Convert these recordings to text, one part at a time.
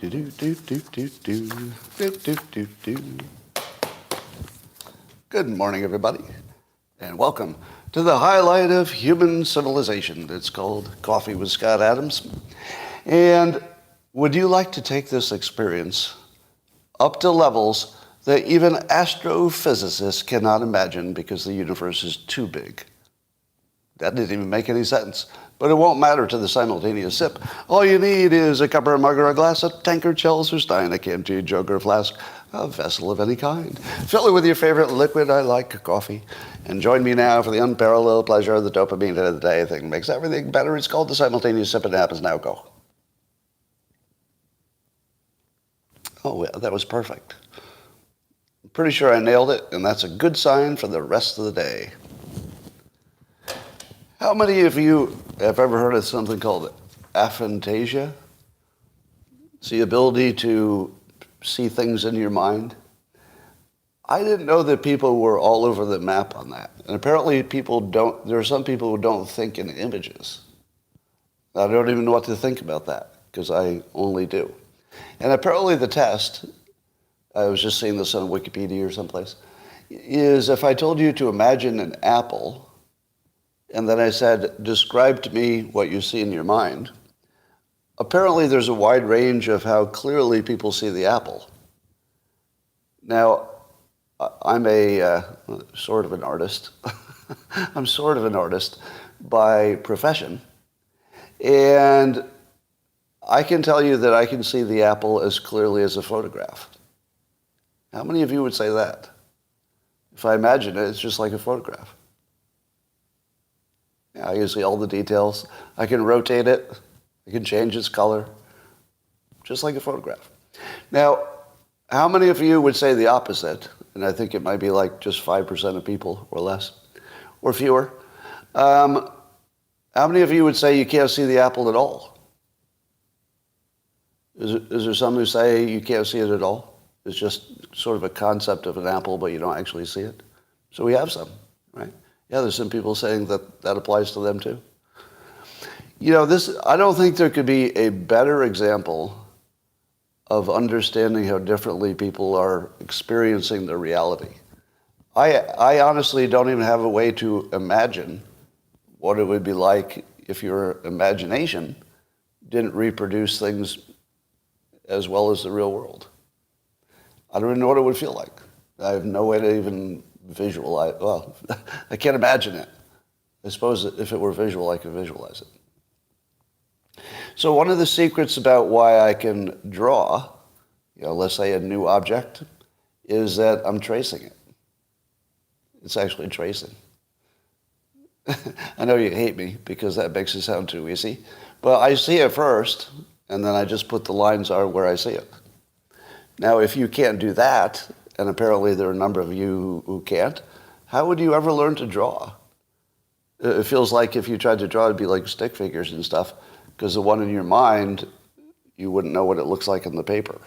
Good morning, everybody, and welcome to the highlight of human civilization. It's called Coffee with Scott Adams. And would you like to take this experience up to levels that even astrophysicists cannot imagine because the universe is too big? That didn't even make any sense. But it won't matter to the simultaneous sip. All you need is a cup or a mug or a glass, a tankard, chalice or stein, a canteen, jug or flask, a vessel of any kind. Fill it with your favorite liquid. I like coffee. And join me now for the unparalleled pleasure of the dopamine of the day thing. Makes everything better. It's called the simultaneous sip, and it happens now. Go. Oh, that was perfect. I'm pretty sure I nailed it, and that's a good sign for the rest of the day. How many of you have ever heard of something called aphantasia? It's the ability to see things in your mind. I didn't know that people were all over the map on that. And apparently there are some people who don't think in images. I don't even know what to think about that, because I only do. And apparently the test, I was just seeing this on Wikipedia or someplace, is if I told you to imagine an apple, and then I said, describe to me what you see in your mind, apparently there's a wide range of how clearly people see the apple. Now, I'm a sort of an artist. I'm sort of an artist by profession. And I can tell you that I can see the apple as clearly as a photograph. How many of you would say that? If I imagine it, it's just like a photograph. Yeah, I can see all the details. I can rotate it. I can change its color, just like a photograph. Now, how many of you would say the opposite? And I think it might be like just 5% of people or less, or fewer. How many of you would say you can't see the apple at all? Is there some who say you can't see it at all? It's just sort of a concept of an apple, but you don't actually see it. So we have some, right? Yeah, there's some people saying that that applies to them too. You know, I don't think there could be a better example of understanding how differently people are experiencing their reality. I honestly don't even have a way to imagine what it would be like if your imagination didn't reproduce things as well as the real world. I don't even know what it would feel like. I have no way to even visualize. Well, I can't imagine it. I suppose if it were visual, I could visualize it. So one of the secrets about why I can draw, let's say a new object, is that I'm tracing it. It's actually tracing. I know you hate me because that makes it sound too easy, but I see it first, and then I just put the lines are where I see it. Now, if you can't do that, and apparently there are a number of you who can't, how would you ever learn to draw? It feels like if you tried to draw, it'd be like stick figures and stuff, because the one in your mind, you wouldn't know what it looks like on the paper,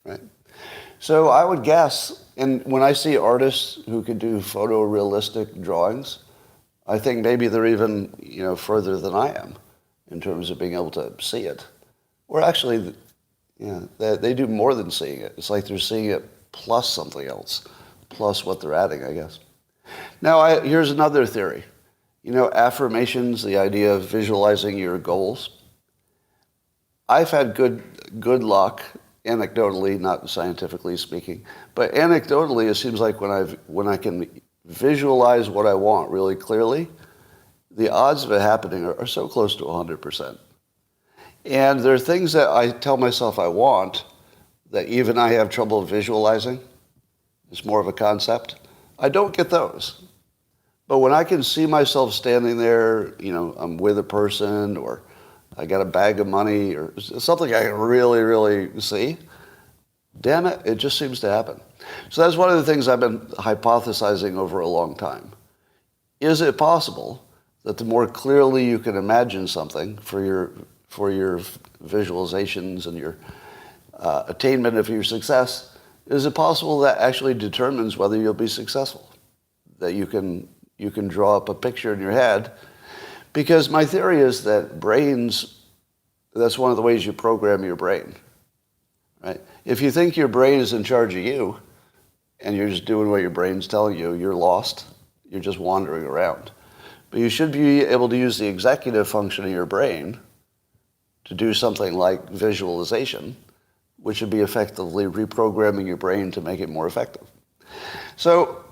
right? So I would guess, and when I see artists who can do photorealistic drawings, I think maybe they're even, further than I am in terms of being able to see it. Or actually, they do more than seeing it. It's like they're seeing it plus something else, plus what they're adding, I guess. Now, here's another theory. Affirmations, the idea of visualizing your goals. I've had good luck, anecdotally, not scientifically speaking, but anecdotally, it seems like when I can visualize what I want really clearly, the odds of it happening are so close to 100%. And there are things that I tell myself I want that even I have trouble visualizing. It's more of a concept. I don't get those. But when I can see myself standing there, I'm with a person, or I got a bag of money, or something I can really, really see, damn it, it just seems to happen. So that's one of the things I've been hypothesizing over a long time. Is it possible that the more clearly you can imagine something for your visualizations and your attainment of your success, is it possible that actually determines whether you'll be successful? That you can draw up a picture in your head? Because my theory is that that's one of the ways you program your brain. right? If you think your brain is in charge of you and you're just doing what your brain's telling you, you're lost. You're just wandering around. But you should be able to use the executive function of your brain to do something like visualization, which would be effectively reprogramming your brain to make it more effective. So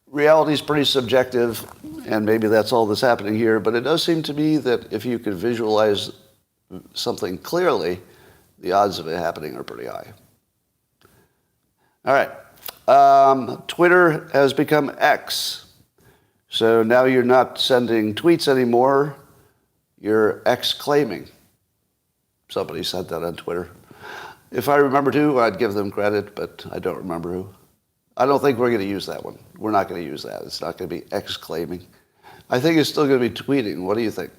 reality is pretty subjective, and maybe that's all that's happening here, but it does seem to me that if you could visualize something clearly, the odds of it happening are pretty high. All right. Twitter has become X. So now you're not sending tweets anymore, you're exclaiming. Somebody said that on Twitter. If I remembered who, I'd give them credit, but I don't remember who. I don't think we're going to use that one. We're not going to use that. It's not going to be exclaiming. I think it's still going to be tweeting. What do you think?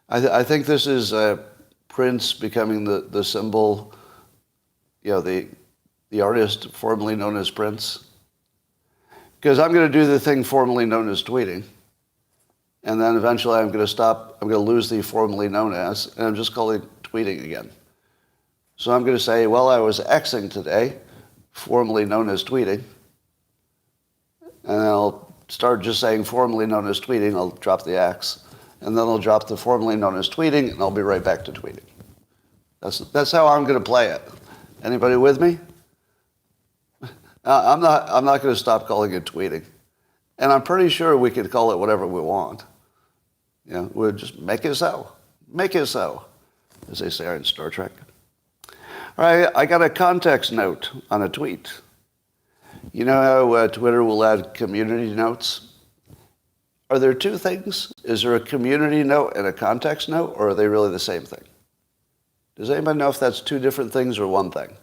I think this is Prince becoming the symbol, the artist formerly known as Prince. Because I'm going to do the thing formerly known as tweeting, and then eventually I'm going to lose the formerly known as, and I'm just calling it tweeting again. So I'm going to say, well, I was Xing today, formerly known as tweeting, and then I'll start just saying formerly known as tweeting, I'll drop the X, and then I'll drop the formerly known as tweeting, and I'll be right back to tweeting. That's how I'm going to play it. Anybody with me? I'm not going to stop calling it tweeting. And I'm pretty sure we could call it whatever we want. We'll just make it so. Make it so, as they say in Star Trek. All right, I got a context note on a tweet. You know how Twitter will add community notes? Are there two things? Is there a community note and a context note, or are they really the same thing? Does anybody know if that's two different things or one thing?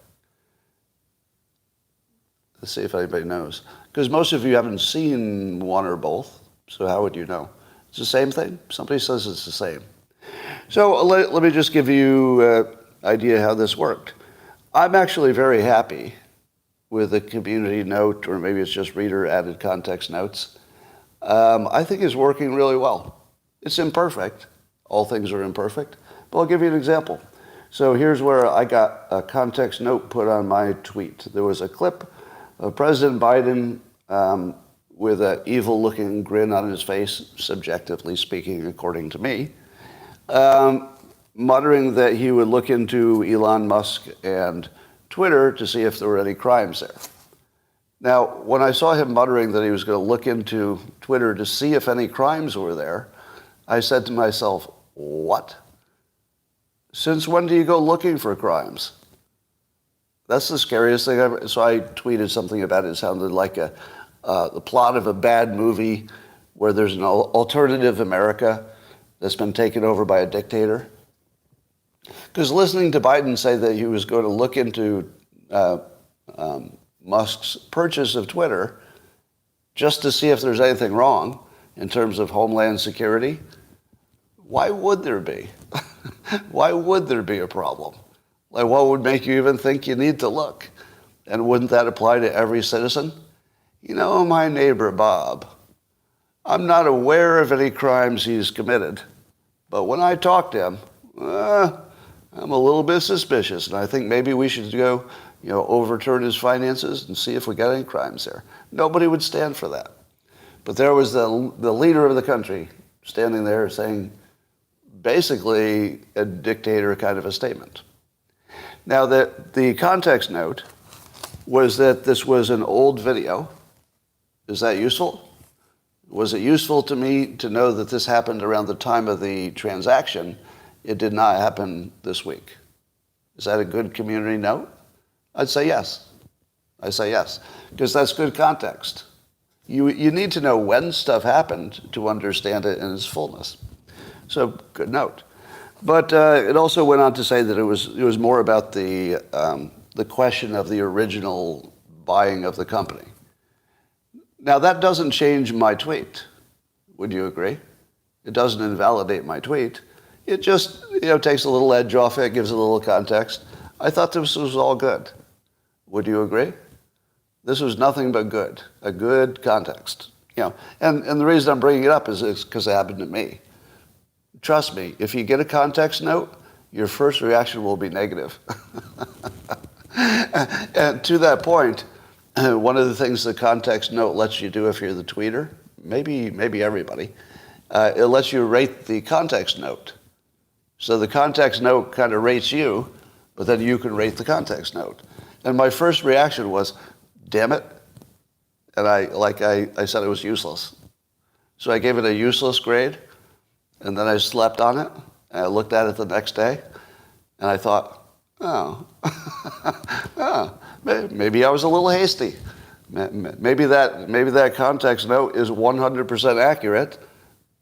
Let's see if anybody knows. Because most of you haven't seen one or both, so how would you know? It's the same thing? Somebody says it's the same. So let me just give you an idea how this worked. I'm actually very happy with a community note, or maybe it's just reader-added context notes. I think it's working really well. It's imperfect. All things are imperfect. But I'll give you an example. So here's where I got a context note put on my tweet. There was a clip of President Biden with an evil-looking grin on his face, subjectively speaking, according to me, muttering that he would look into Elon Musk and Twitter to see if there were any crimes there. Now, when I saw him muttering that he was going to look into Twitter to see if any crimes were there, I said to myself, what? Since when do you go looking for crimes? That's the scariest thing ever. So I tweeted something about it. It sounded like the plot of a bad movie where there's an alternative America that's been taken over by a dictator. Because listening to Biden say that he was going to look into Musk's purchase of Twitter just to see if there's anything wrong in terms of homeland security, why would there be? Why would there be a problem? Like, what would make you even think you need to look? And wouldn't that apply to every citizen? You know, my neighbor Bob, I'm not aware of any crimes he's committed, but when I talk to him, I'm a little bit suspicious, and I think maybe we should go, overturn his finances and see if we got any crimes there. Nobody would stand for that. But there was the leader of the country standing there saying basically a dictator kind of a statement. Now, the context note was that this was an old video. Is that useful? Was it useful to me to know that this happened around the time of the transaction? It did not happen this week. Is that a good community note? I'd say yes. I say yes, because that's good context. You need to know when stuff happened to understand it in its fullness. So, good note. But it also went on to say that it was more about the question of the original buying of the company. Now, that doesn't change my tweet. Would you agree? It doesn't invalidate my tweet. It just takes a little edge off it, gives a little context. I thought this was all good. Would you agree? This was nothing but good, a good context. And the reason I'm bringing it up is because it happened to me. Trust me, if you get a context note your first reaction will be negative. And to that point, one of the things the context note lets you do if you're the tweeter, maybe everybody, it lets you rate the context note. So the context note kind of rates you, but then you can rate the context note. And my first reaction was, damn it. And I said it was useless. So I gave it a useless grade, and then I slept on it, and I looked at it the next day, and I thought, oh, maybe I was a little hasty. Maybe that context note is 100% accurate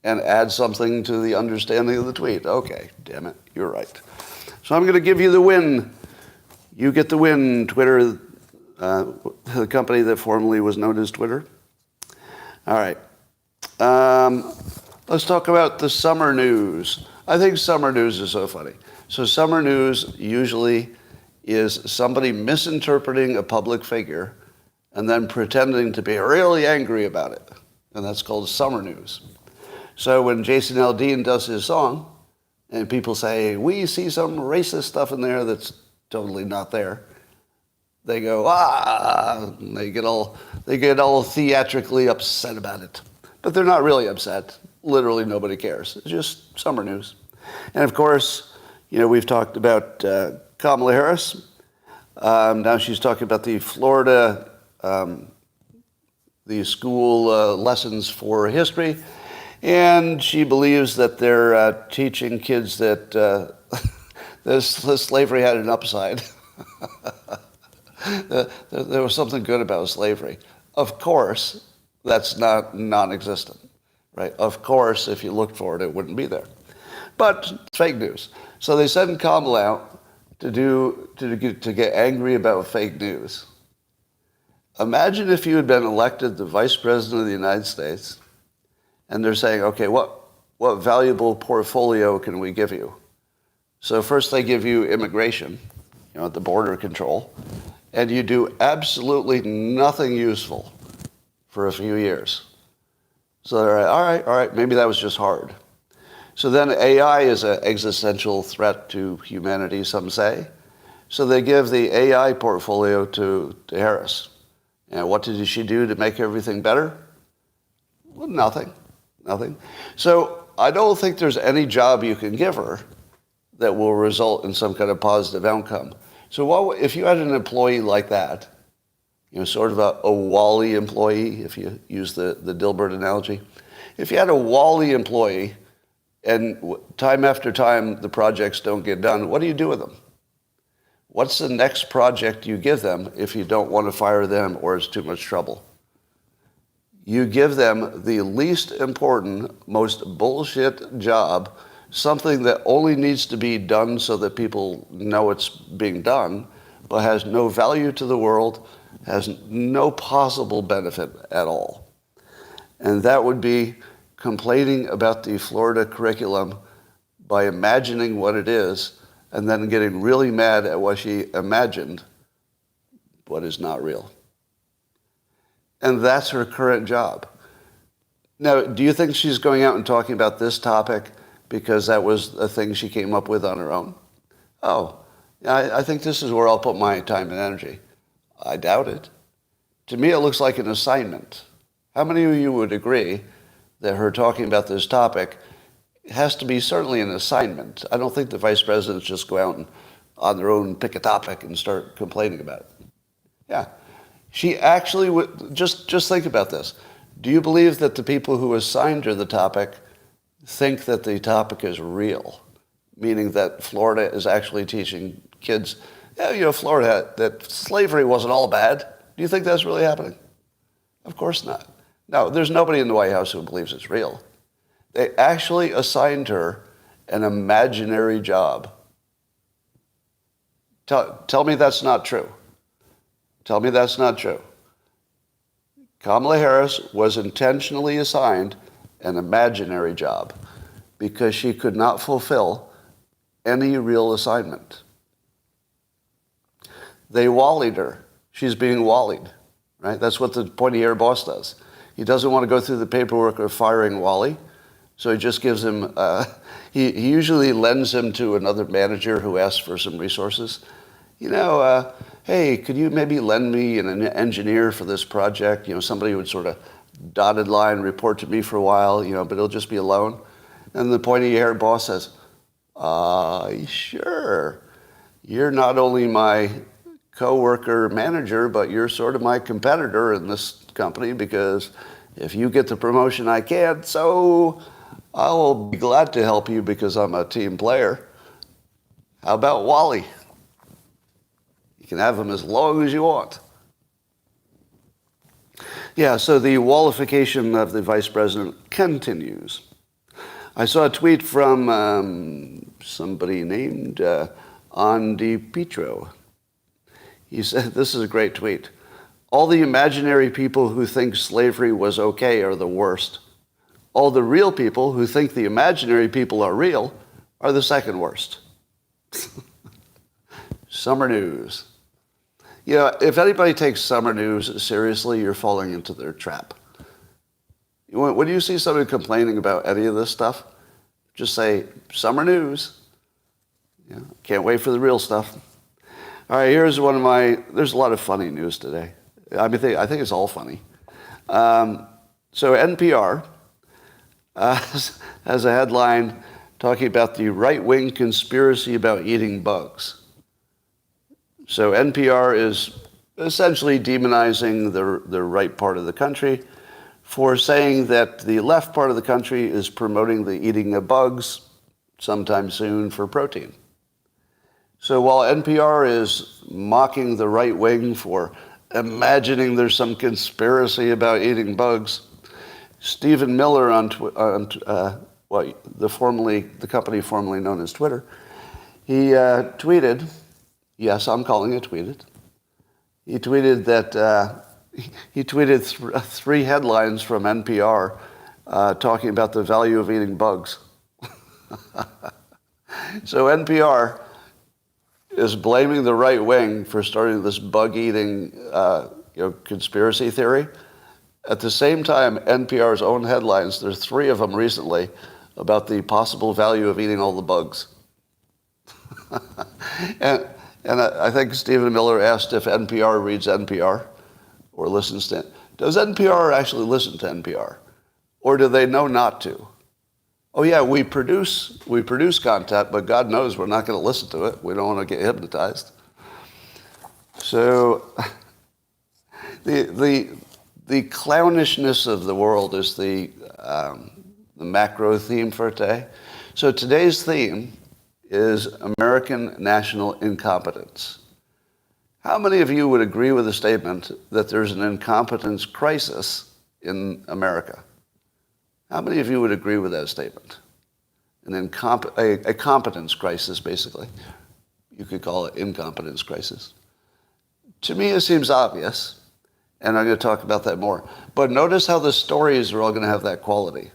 and adds something to the understanding of the tweet. Okay, damn it, you're right. So I'm going to give you the win. You get the win, Twitter, the company that formerly was known as Twitter. All right. Let's talk about the summer news. I think summer news is so funny. So summer news usually is somebody misinterpreting a public figure and then pretending to be really angry about it. And that's called summer news. So when Jason Aldean does his song, and people say, we see some racist stuff in there that's totally not there, they go, and they get all theatrically upset about it. But they're not really upset. Literally nobody cares. It's just summer news. And of course, we've talked about Kamala Harris. Now she's talking about the Florida, the school lessons for history. And she believes that they're teaching kids that slavery had an upside. There was something good about slavery. Of course, that's not non-existent, right? Of course, if you looked for it, it wouldn't be there. But it's fake news. So they send Kamala out to get angry about fake news. Imagine if you had been elected the vice president of the United States, and they're saying, okay, what valuable portfolio can we give you? So first they give you immigration, the border control, and you do absolutely nothing useful for a few years. So they're like, all right, maybe that was just hard. So then AI is an existential threat to humanity, some say. So they give the AI portfolio to Harris. And what did she do to make everything better? Well, nothing. So I don't think there's any job you can give her that will result in some kind of positive outcome. So if you had an employee like that, sort of a Wall-E employee, if you use the Dilbert analogy, if you had a Wall-E employee and time after time the projects don't get done, what do you do with them? What's the next project you give them if you don't want to fire them or it's too much trouble? You give them the least important, most bullshit job, something that only needs to be done so that people know it's being done, but has no value to the world, has no possible benefit at all. And that would be complaining about the Florida curriculum by imagining what it is and then getting really mad at what she imagined, what is not real. And that's her current job. Now, do you think she's going out and talking about this topic because that was a thing she came up with on her own? Oh, I think this is where I'll put my time and energy. I doubt it. To me, it looks like an assignment. How many of you would agree that her talking about this topic has to be certainly an assignment? I don't think the vice presidents just go out and on their own pick a topic and start complaining about it. Yeah. She actually would, just think about this. Do you believe that the people who assigned her the topic think that the topic is real? Meaning that Florida is actually teaching kids, Florida, that slavery wasn't all bad. Do you think that's really happening? Of course not. No, there's nobody in the White House who believes it's real. They actually assigned her an imaginary job. Tell me that's not true. Tell me that's not true. Kamala Harris was intentionally assigned an imaginary job because she could not fulfill any real assignment. They Wallied her. She's being Wallied, right? That's what the pointy-eared boss does. He doesn't want to go through the paperwork of firing Wally, So he just gives him, he usually lends him to another manager who asks for some resources. Hey, could you maybe lend me an engineer for this project? Somebody would sort of dotted line report to me for a while, but it'll just be a loan. And the pointy-haired boss says, sure. You're not only my coworker manager, but you're sort of my competitor in this company because if you get the promotion, I can't. So I'll be glad to help you because I'm a team player. How about Wally? You can have him as long as you want. Yeah, so the wallification of the vice president continues. I saw a tweet from somebody named Andy Petro. He said, this is a great tweet. All the imaginary people who think slavery was okay are the worst. All the real people who think the imaginary people are real are the second worst. Summer news. If anybody takes summer news seriously, you're falling into their trap. When you see somebody complaining about any of this stuff, just say, summer news. Can't wait for the real stuff. All right, here's one of there's a lot of funny news today. I think it's all funny. So NPR has a headline talking about the right-wing conspiracy about eating bugs. So NPR is essentially demonizing the right part of the country for saying that the left part of the country is promoting the eating of bugs sometime soon for protein. So while NPR is mocking the right wing for imagining there's some conspiracy about eating bugs, Stephen Miller the company formerly known as Twitter, he tweeted. Yes, I'm calling it tweeted. He tweeted that he tweeted three headlines from NPR talking about the value of eating bugs. So NPR is blaming the right wing for starting this bug-eating conspiracy theory. At the same time, NPR's own headlines, there's three of them recently, about the possible value of eating all the bugs. And I think Stephen Miller asked if NPR reads NPR or listens to it. Does NPR actually listen to NPR? Or do they know not to? Oh yeah, we produce content, but God knows we're not going to listen to it. We don't want to get hypnotized. So the clownishness of the world is the macro theme for today. So today's theme is American national incompetence. How many of you would agree with the statement that there's an incompetence crisis in America? How many of you would agree with that statement? A competence crisis, basically. You could call it incompetence crisis. To me, it seems obvious, and I'm going to talk about that more. But notice how the stories are all going to have that quality,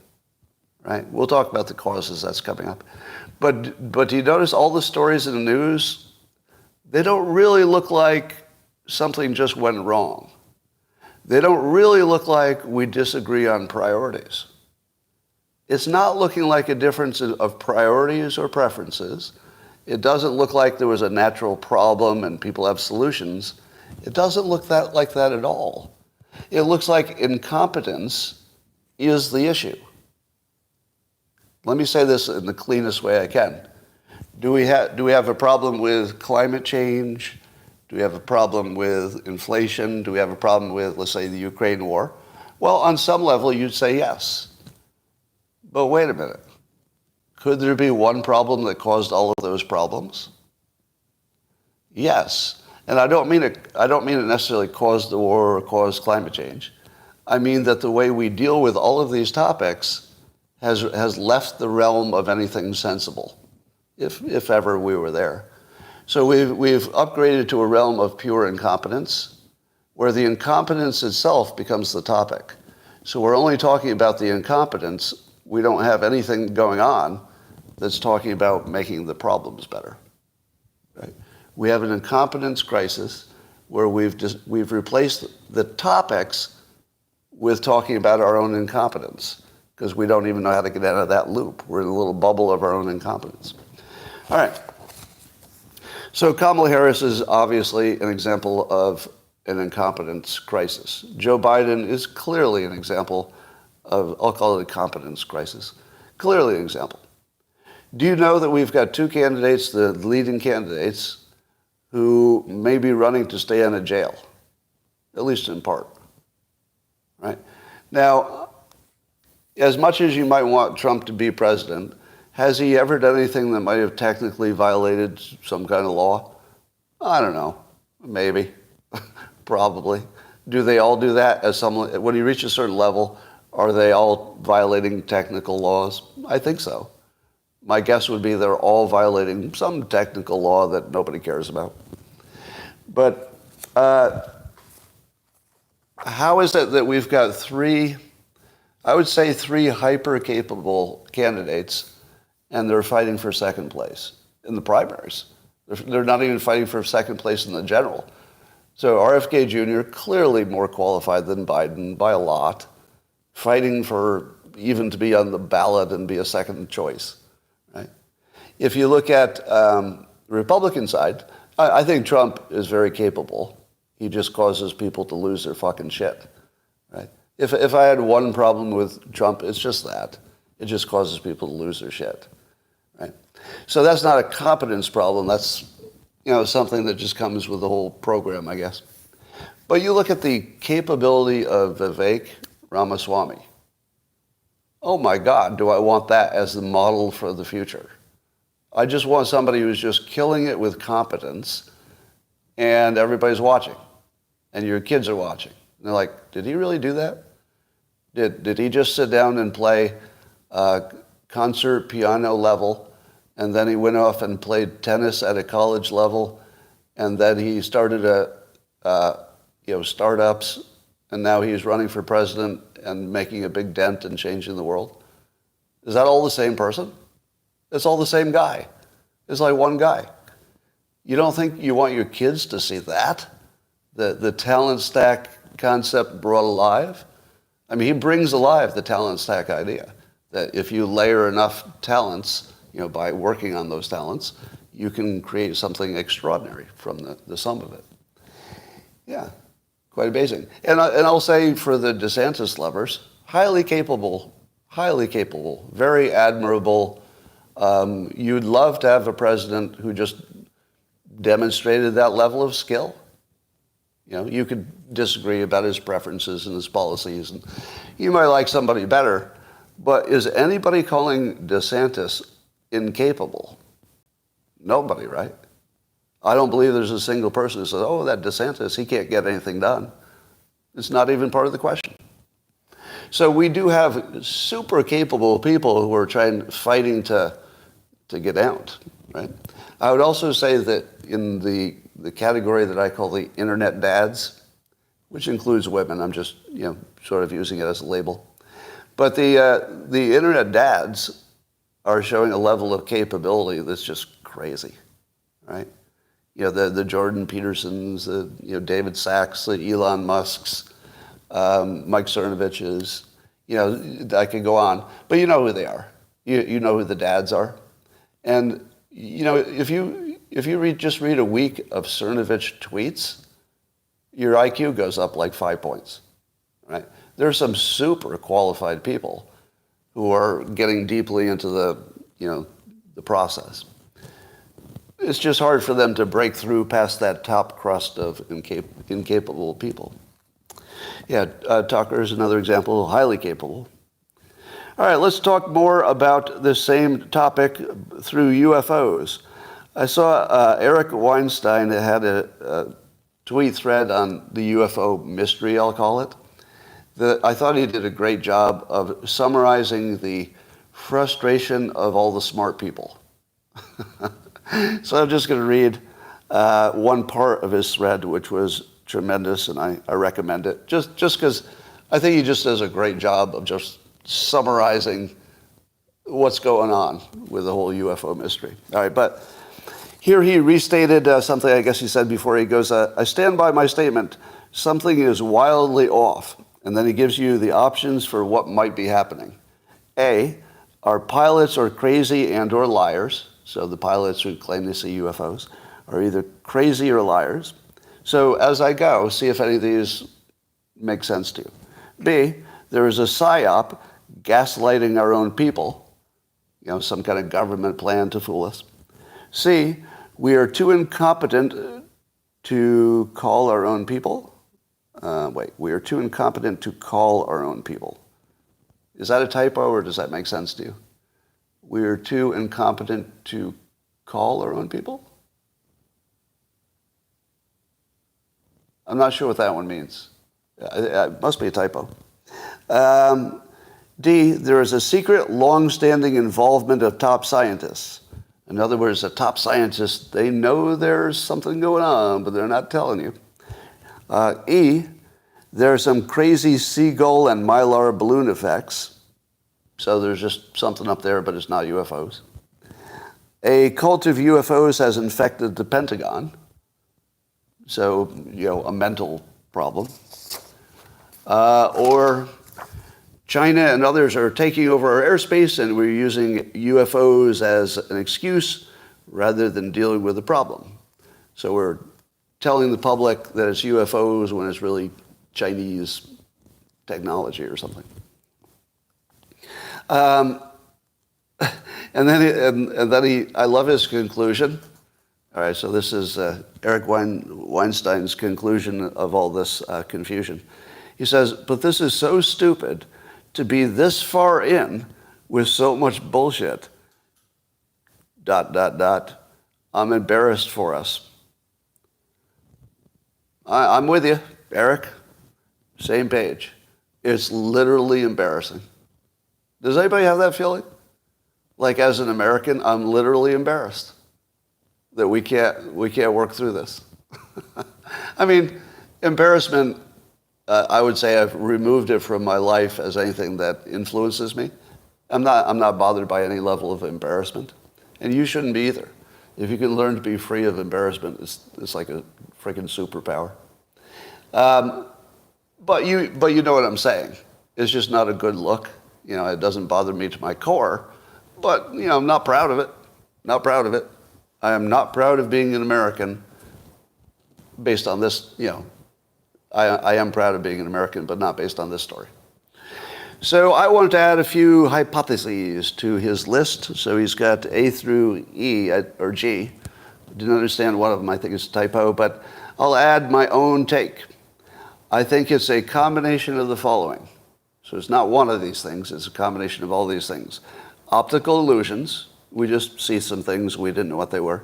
right? We'll talk about the causes that's coming up. But do you notice all the stories in the news? They don't really look like something just went wrong. They don't really look like we disagree on priorities. It's not looking like a difference of priorities or preferences. It doesn't look like there was a natural problem and people have solutions. It doesn't look like that at all. It looks like incompetence is the issue. Let me say this in the cleanest way I can. Do we have a problem with climate change? Do we have a problem with inflation? Do we have a problem with, let's say, the Ukraine war? Well, on some level, you'd say yes. But wait a minute. Could there be one problem that caused all of those problems? Yes. And I don't mean it necessarily caused the war or caused climate change. I mean that the way we deal with all of these topics has left the realm of anything sensible, if ever we were there. So we've upgraded to a realm of pure incompetence, where the incompetence itself becomes the topic. So we're only talking about the incompetence. We don't have anything going on that's talking about making the problems better. Right? We have an incompetence crisis where we've replaced the topics with talking about our own incompetence. because we don't even know how to get out of that loop. We're in a little bubble of our own incompetence. All right. So Kamala Harris is obviously an example of an incompetence crisis. Joe Biden is clearly an example of, I'll call it a competence crisis. Clearly an example. Do you know that we've got two candidates, the leading candidates, who may be running to stay out of jail, at least in part, right? Now, as much as you might want Trump to be president, has he ever done anything that might have technically violated some kind of law? I don't know. Maybe. Probably. Do they all do that? When you reach a certain level, are they all violating technical laws? I think so. My guess would be they're all violating some technical law that nobody cares about. But how is it that we've got three hyper-capable candidates, and they're fighting for second place in the primaries? They're not even fighting for second place in the general. So RFK Jr., clearly more qualified than Biden by a lot, fighting for even to be on the ballot and be a second choice. Right? If you look at the Republican side, I think Trump is very capable. He just causes people to lose their fucking shit. Right? If I had one problem with Trump, it's just that. It just causes people to lose their shit. Right? So that's not a competence problem. That's something that just comes with the whole program, I guess. But you look at the capability of Vivek Ramaswamy. Oh my God, do I want that as the model for the future? I just want somebody who's just killing it with competence, and everybody's watching, and your kids are watching. And they're like, did he really do that? Did he just sit down and play concert piano level, and then he went off and played tennis at a college level, and then he started startups, and now he's running for president and making a big dent and changing the world? Is that all the same person? It's all the same guy. It's like one guy. You don't think you want your kids to see that? The talent stack concept brought alive? I mean, he brings alive the talent stack idea, that if you layer enough talents, by working on those talents, you can create something extraordinary from the sum of it. Yeah, quite amazing. And I'll say for the DeSantis lovers, highly capable, very admirable. You'd love to have a president who just demonstrated that level of skill. You could disagree about his preferences and his policies, and you might like somebody better, but is anybody calling DeSantis incapable? Nobody, right? I don't believe there's a single person who says, oh, that DeSantis, he can't get anything done. It's not even part of the question. So we do have super capable people who are fighting to get out, right? I would also say that in the category that I call the internet dads, which includes women, I'm just sort of using it as a label, but the internet dads are showing a level of capability that's just crazy, right? The Jordan Petersons, the David Sacks, the Elon Musks, Mike Cernovich's, I could go on, but you know who they are. You know who the dads are, and if you just read a week of Cernovich tweets, your IQ goes up like 5 points, right? There's some super qualified people who are getting deeply into the process. It's just hard for them to break through past that top crust of incapable people. Yeah, Tucker is another example, highly capable. All right, let's talk more about this same topic through UFOs. I saw Eric Weinstein had a tweet thread on the UFO mystery, I'll call it. I thought he did a great job of summarizing the frustration of all the smart people. So I'm just going to read one part of his thread, which was tremendous, and I recommend it. Just because I think he just does a great job of just summarizing what's going on with the whole UFO mystery. All right, but here he restated something I guess he said before. He goes, I stand by my statement. Something is wildly off. And then he gives you the options for what might be happening. A, are pilots or crazy and or liars. So the pilots who claim they see UFOs are either crazy or liars. So as I go, see if any of these make sense to you. B, there is a psyop gaslighting our own people, some kind of government plan to fool us. C, we are too incompetent to call our own people. We are too incompetent to call our own people. Is that a typo or does that make sense to you? We are too incompetent to call our own people? I'm not sure what that one means. It must be a typo. D, there is a secret, long-standing involvement of top scientists. In other words, the top scientists, they know there's something going on, but they're not telling you. E, there are some crazy seagull and mylar balloon effects. So there's just something up there, but it's not UFOs. A cult of UFOs has infected the Pentagon. So, a mental problem. Or China and others are taking over our airspace and we're using UFOs as an excuse rather than dealing with the problem. So we're telling the public that it's UFOs when it's really Chinese technology or something. And then I love his conclusion. All right, so this is Eric Weinstein's conclusion of all this confusion. He says, but this is so stupid to be this far in with so much bullshit. ... I'm embarrassed for us. I'm with you, Eric. Same page. It's literally embarrassing. Does anybody have that feeling? Like as an American, I'm literally embarrassed that we can't work through this. I mean, embarrassment, I would say I've removed it from my life as anything that influences me. I'm not bothered by any level of embarrassment. And you shouldn't be either. If you can learn to be free of embarrassment, it's like a freaking superpower. But you know what I'm saying. It's just not a good look. It doesn't bother me to my core. But, I'm not proud of it. Not proud of it. I am not proud of being an American based on this, I am proud of being an American, but not based on this story. So I wanted to add a few hypotheses to his list. So he's got A through E, or G. I didn't understand one of them. I think it's a typo, but I'll add my own take. I think it's a combination of the following. So it's not one of these things. It's a combination of all these things. Optical illusions. We just see some things we didn't know what they were.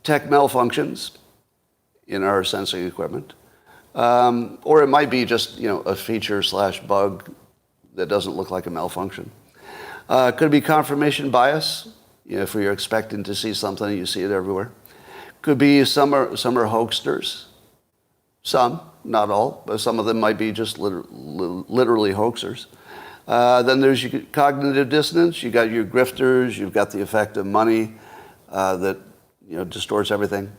Tech malfunctions in our sensing equipment. Or it might be just, a feature/bug that doesn't look like a malfunction. Could be confirmation bias. If you're expecting to see something, you see it everywhere. Could be some are hoaxsters. Some, not all, but some of them might be just literally hoaxers. Then there's your cognitive dissonance. You got your grifters. You've got the effect of money that distorts everything.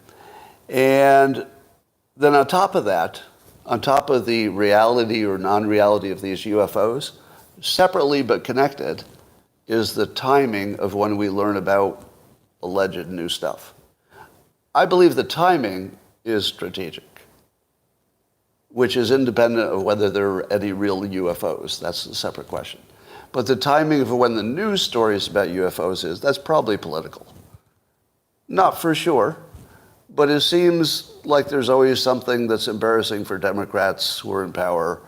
And then on top of that, on top of the reality or non-reality of these UFOs, separately but connected, is the timing of when we learn about alleged new stuff. I believe the timing is strategic, which is independent of whether there are any real UFOs. That's a separate question. But the timing of when the news stories about UFOs that's probably political. Not for sure, but it seems like there's always something that's embarrassing for Democrats who are in power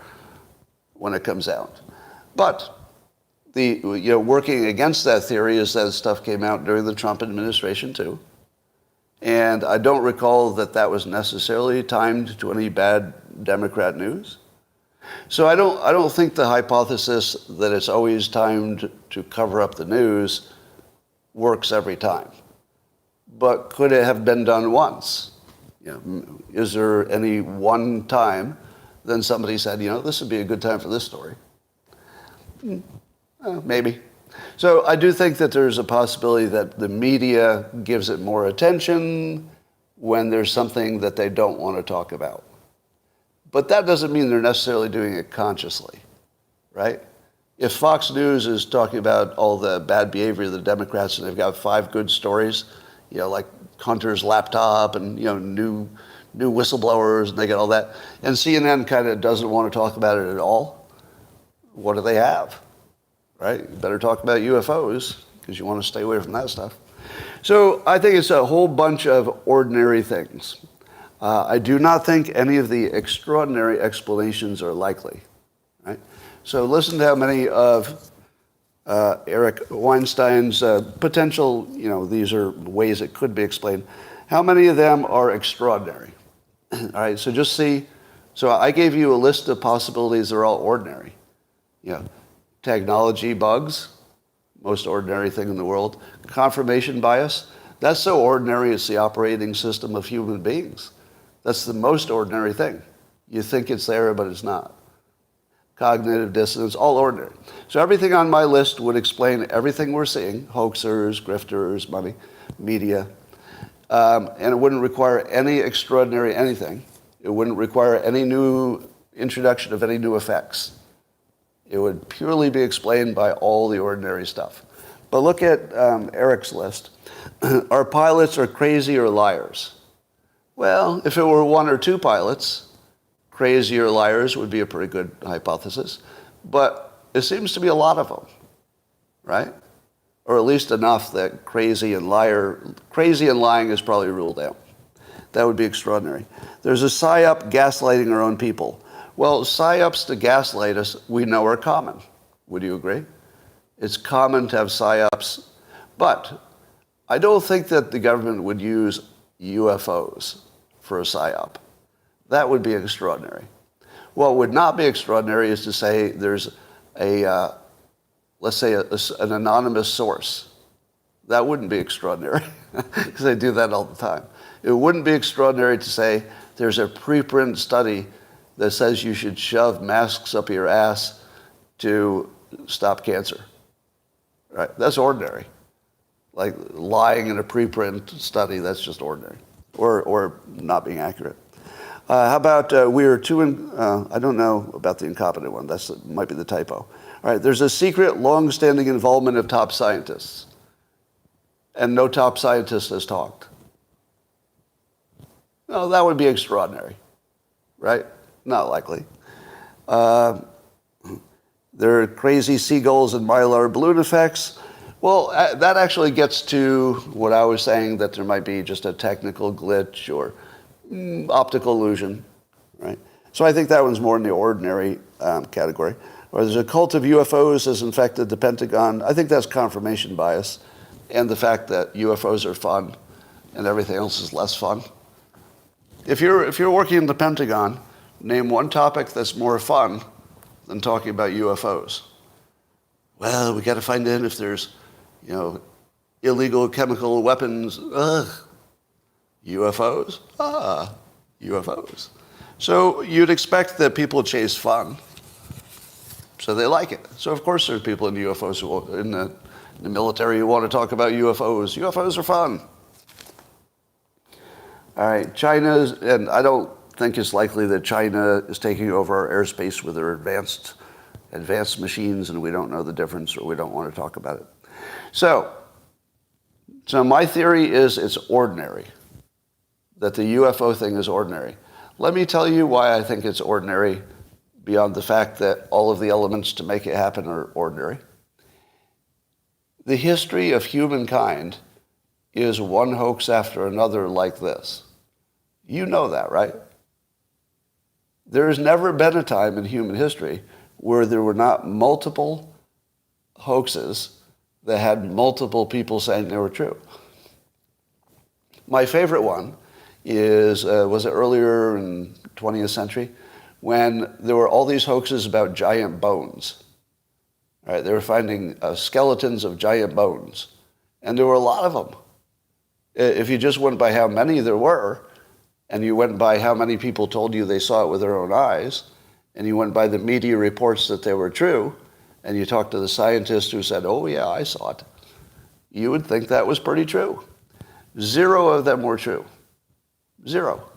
when it comes out. But working against that theory is that stuff came out during the Trump administration too. And I don't recall that was necessarily timed to any bad Democrat news. So I don't think the hypothesis that it's always timed to cover up the news works every time. But could it have been done once? Is there any one time then somebody said, this would be a good time for this story? Maybe. So I do think that there's a possibility that the media gives it more attention when there's something that they don't want to talk about. But that doesn't mean they're necessarily doing it consciously, right? If Fox News is talking about all the bad behavior of the Democrats and they've got 5 good stories, like Hunter's laptop and, new whistleblowers and they get all that, and CNN kind of doesn't want to talk about it at all, what do they have? Right? You better talk about UFOs because you want to stay away from that stuff. So I think it's a whole bunch of ordinary things. I do not think any of the extraordinary explanations are likely. Right? So listen to how many of Eric Weinstein's potential, these are ways it could be explained. How many of them are extraordinary? All right, so just see. So I gave you a list of possibilities that are all ordinary. Technology bugs, most ordinary thing in the world. Confirmation bias, that's so ordinary it's the operating system of human beings. That's the most ordinary thing. You think it's there, but it's not. Cognitive dissonance, all ordinary. So everything on my list would explain everything we're seeing, hoaxers, grifters, money, media, and it wouldn't require any extraordinary anything. It wouldn't require any new introduction of any new effects. It would purely be explained by all the ordinary stuff. But look at Eric's list. Our pilots are crazy or liars. Well, if it were 1 or 2 pilots, crazy or liars would be a pretty good hypothesis. But it seems to be a lot of them, right? Or at least enough that crazy and lying is probably ruled out. That would be extraordinary. There's a psyop gaslighting our own people. Well, psyops to gaslight us, we know are common. Would you agree? It's common to have psyops. But I don't think that the government would use UFOs for a psyop. That would be extraordinary. What would not be extraordinary is to say there's let's say an anonymous source. That wouldn't be extraordinary because they do that all the time. It wouldn't be extraordinary to say there's a preprint study that says you should shove masks up your ass to stop cancer. Right? That's ordinary. Like lying in a preprint study, that's just ordinary, or not being accurate. How about we are too, I don't know about the incompetent one. That might be the typo. All right, there's a secret, long-standing involvement of top scientists. And no top scientist has talked. No, that would be extraordinary, right? Not likely. There are crazy seagulls and mylar balloon effects. Well, that actually gets to what I was saying, that there might be just a technical glitch or optical illusion, right? So I think that one's more in the ordinary category. Or there's a cult of UFOs has infected the Pentagon. I think that's confirmation bias and the fact that UFOs are fun and everything else is less fun. If you're working in the Pentagon, name one topic that's more fun than talking about UFOs. Well, we got to find out if there's, illegal chemical weapons. Ugh. UFOs? UFOs. So you'd expect that people chase fun, so they like it. So of course there's people in UFOs in the military who want to talk about UFOs. UFOs are fun. All right, China's, and I don't think it's likely that China is taking over our airspace with their advanced machines, and we don't know the difference, or we don't want to talk about it. So my theory is it's ordinary, that the UFO thing is ordinary. Let me tell you why I think it's ordinary, beyond the fact that all of the elements to make it happen are ordinary. The history of humankind is one hoax after another like this. You know that, right? There has never been a time in human history where there were not multiple hoaxes that had multiple people saying they were true. My favorite one is, was it earlier in 20th century, when there were all these hoaxes about giant bones. All right, they were finding skeletons of giant bones, and there were a lot of them. If you just went by how many there were, and you went by how many people told you they saw it with their own eyes, and you went by the media reports that they were true, and you talked to the scientist who said, oh yeah, I saw it, you would think that was pretty true. 0 of them were true. 0.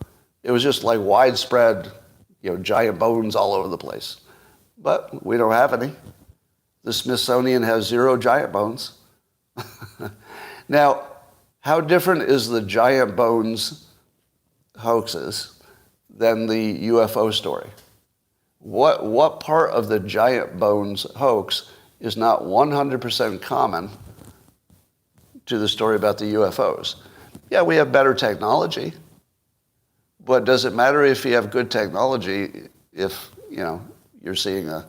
It was just like widespread, giant bones all over the place. But we don't have any. The Smithsonian has 0 giant bones. Now, how different is the giant bones hoaxes than the UFO story? What part of the giant bones hoax is not 100% common to the story about the UFOs? Yeah, we have better technology, but does it matter if you have good technology if, you're seeing a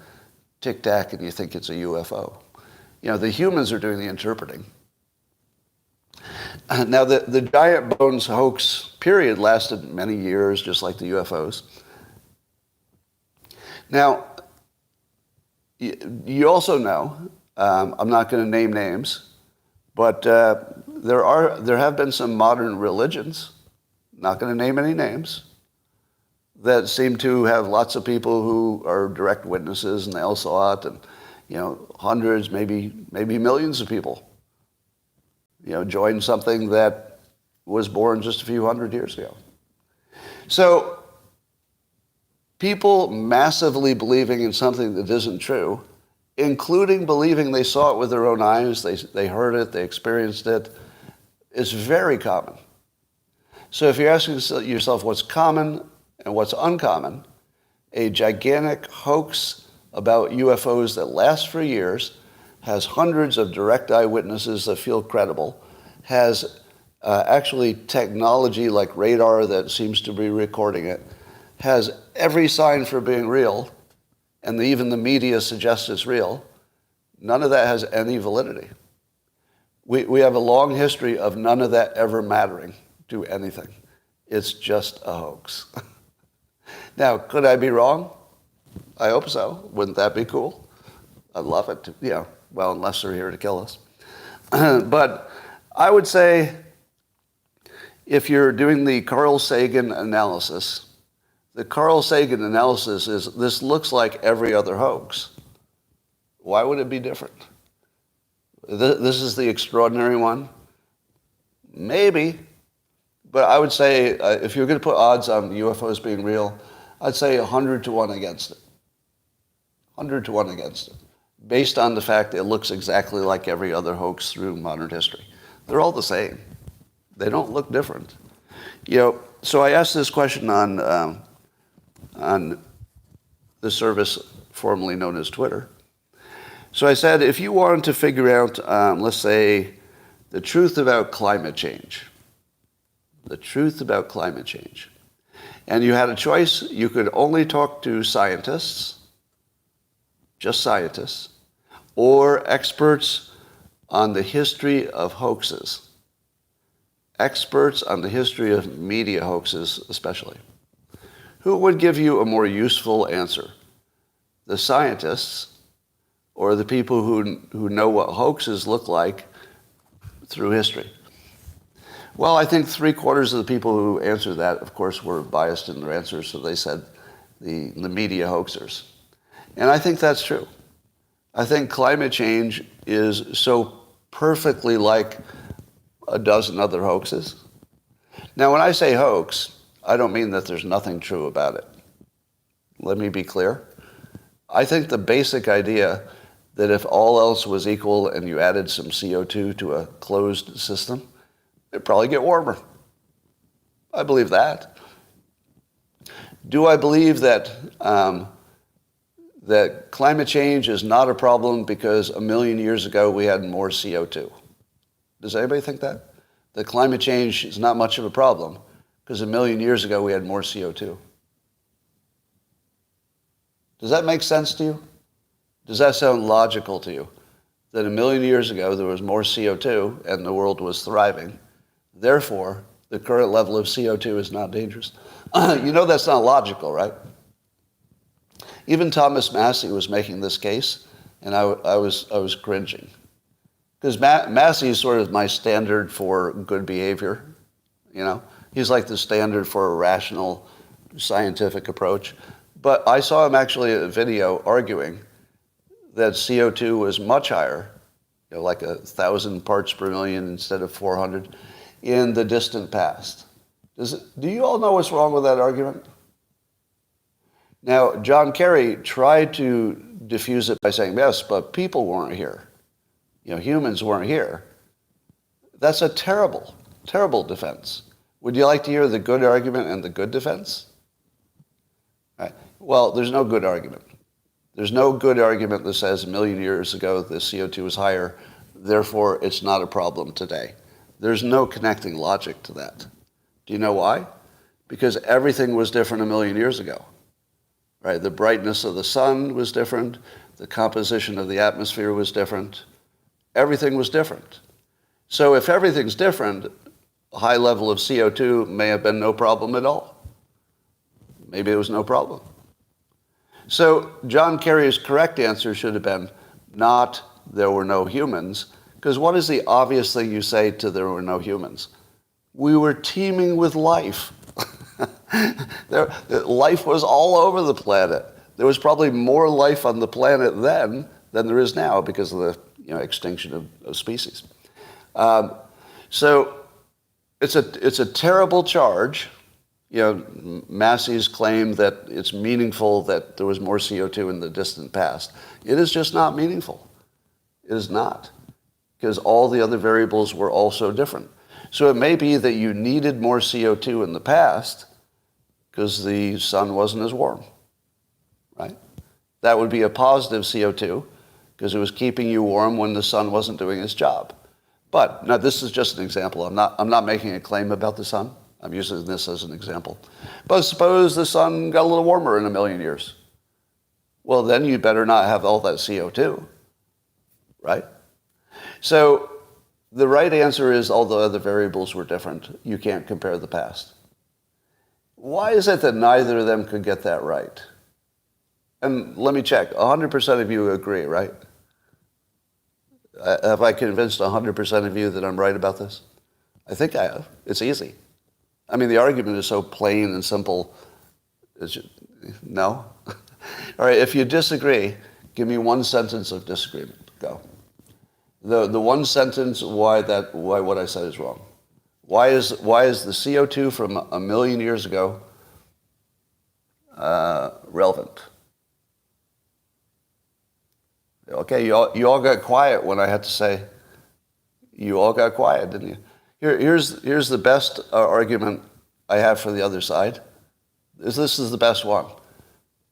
tic-tac and you think it's a UFO? The humans are doing the interpreting. Now, the giant bones hoax period lasted many years, just like the UFOs. Now, you also know, I'm not going to name names, but there have been some modern religions, not going to name any names, that seem to have lots of people who are direct witnesses, and they all saw it, and hundreds, maybe millions of people, joined something that was born just a few hundred years ago. So people massively believing in something that isn't true, including believing they saw it with their own eyes, they heard it, they experienced it, is very common. So if you're asking yourself what's common and what's uncommon, a gigantic hoax about UFOs that lasts for years, has hundreds of direct eyewitnesses that feel credible, has actually technology like radar that seems to be recording it, has every sign for being real, and even the media suggests it's real, none of that has any validity. We have a long history of none of that ever mattering to anything. It's just a hoax. Now, could I be wrong? I hope so. Wouldn't that be cool? I'd love it. Well, unless they're here to kill us. But I would say if you're doing the Carl Sagan analysis, the Carl Sagan analysis is this looks like every other hoax. Why would it be different? This is the extraordinary one? Maybe. But I would say if you're going to put odds on UFOs being real, I'd say 100 to 1 against it. 100 to 1 against it. Based on the fact it looks exactly like every other hoax through modern history. They're all the same. They don't look different. So I asked this question on the service formerly known as Twitter. So I said, if you wanted to figure out, let's say, the truth about climate change, and you had a choice, you could only talk to scientists, just scientists, or experts on the history of hoaxes, experts on the history of media hoaxes especially. Who would give you a more useful answer? The scientists or the people who know what hoaxes look like through history? Well, I think 3/4 of the people who answered that, of course, were biased in their answers, so they said the media hoaxers. And I think that's true. I think climate change is so perfectly like a dozen other hoaxes. Now, when I say hoax, I don't mean that there's nothing true about it. Let me be clear. I think the basic idea that if all else was equal and you added some CO2 to a closed system, it'd probably get warmer. I believe that. Do I believe that that climate change is not a problem because 1 million years ago we had more CO2? Does anybody think that? That climate change is not much of a problem because 1 million years ago we had more CO2. Does that make sense to you? Does that sound logical to you? That 1 million years ago there was more CO2 and the world was thriving. Therefore, the current level of CO2 is not dangerous. You know that's not logical, right? Even Thomas Massey was making this case, and I was cringing. Because Massey is sort of my standard for good behavior, He's like the standard for a rational, scientific approach. But I saw him actually in a video arguing that CO2 was much higher, like 1,000 parts per million instead of 400, in the distant past. Do you all know what's wrong with that argument? Now, John Kerry tried to diffuse it by saying, yes, but people weren't here. Humans weren't here. That's a terrible, terrible defense. Would you like to hear the good argument and the good defense? Right. Well, there's no good argument. There's no good argument that says 1 million years ago the CO2 was higher, therefore it's not a problem today. There's no connecting logic to that. Do you know why? Because everything was different 1 million years ago. Right? The brightness of the sun was different. The composition of the atmosphere was different. Everything was different. So if everything's different, a high level of CO2 may have been no problem at all. Maybe it was no problem. So John Kerry's correct answer should have been not there were no humans, because what is the obvious thing you say to there were no humans? We were teeming with life. Life was all over the planet. There was probably more life on the planet then than there is now because of the extinction of species. So it's a terrible charge. Massey's claim that it's meaningful that there was more CO2 in the distant past. It is just not meaningful. It is not, because all the other variables were also different. So it may be that you needed more CO2 in the past because the sun wasn't as warm, right? That would be a positive CO2 because it was keeping you warm when the sun wasn't doing its job. But now this is just an example. I'm not making a claim about the sun. I'm using this as an example. But suppose the sun got a little warmer in 1 million years. Well, then you better not have all that CO2, right? So the right answer is all the other variables were different. You can't compare the past. Why is it that neither of them could get that right? And let me check. 100% of you agree, right? Have I convinced 100% of you that I'm right about this? I think I have. It's easy. I mean, the argument is so plain and simple. No? All right, if you disagree, give me one sentence of disagreement. Go. The one sentence why what I said is wrong. Why is the CO2 from 1 million years ago relevant? Okay, you all got quiet when I had to say. You all got quiet, didn't you? Here's the best argument I have for the other side. This is the best one.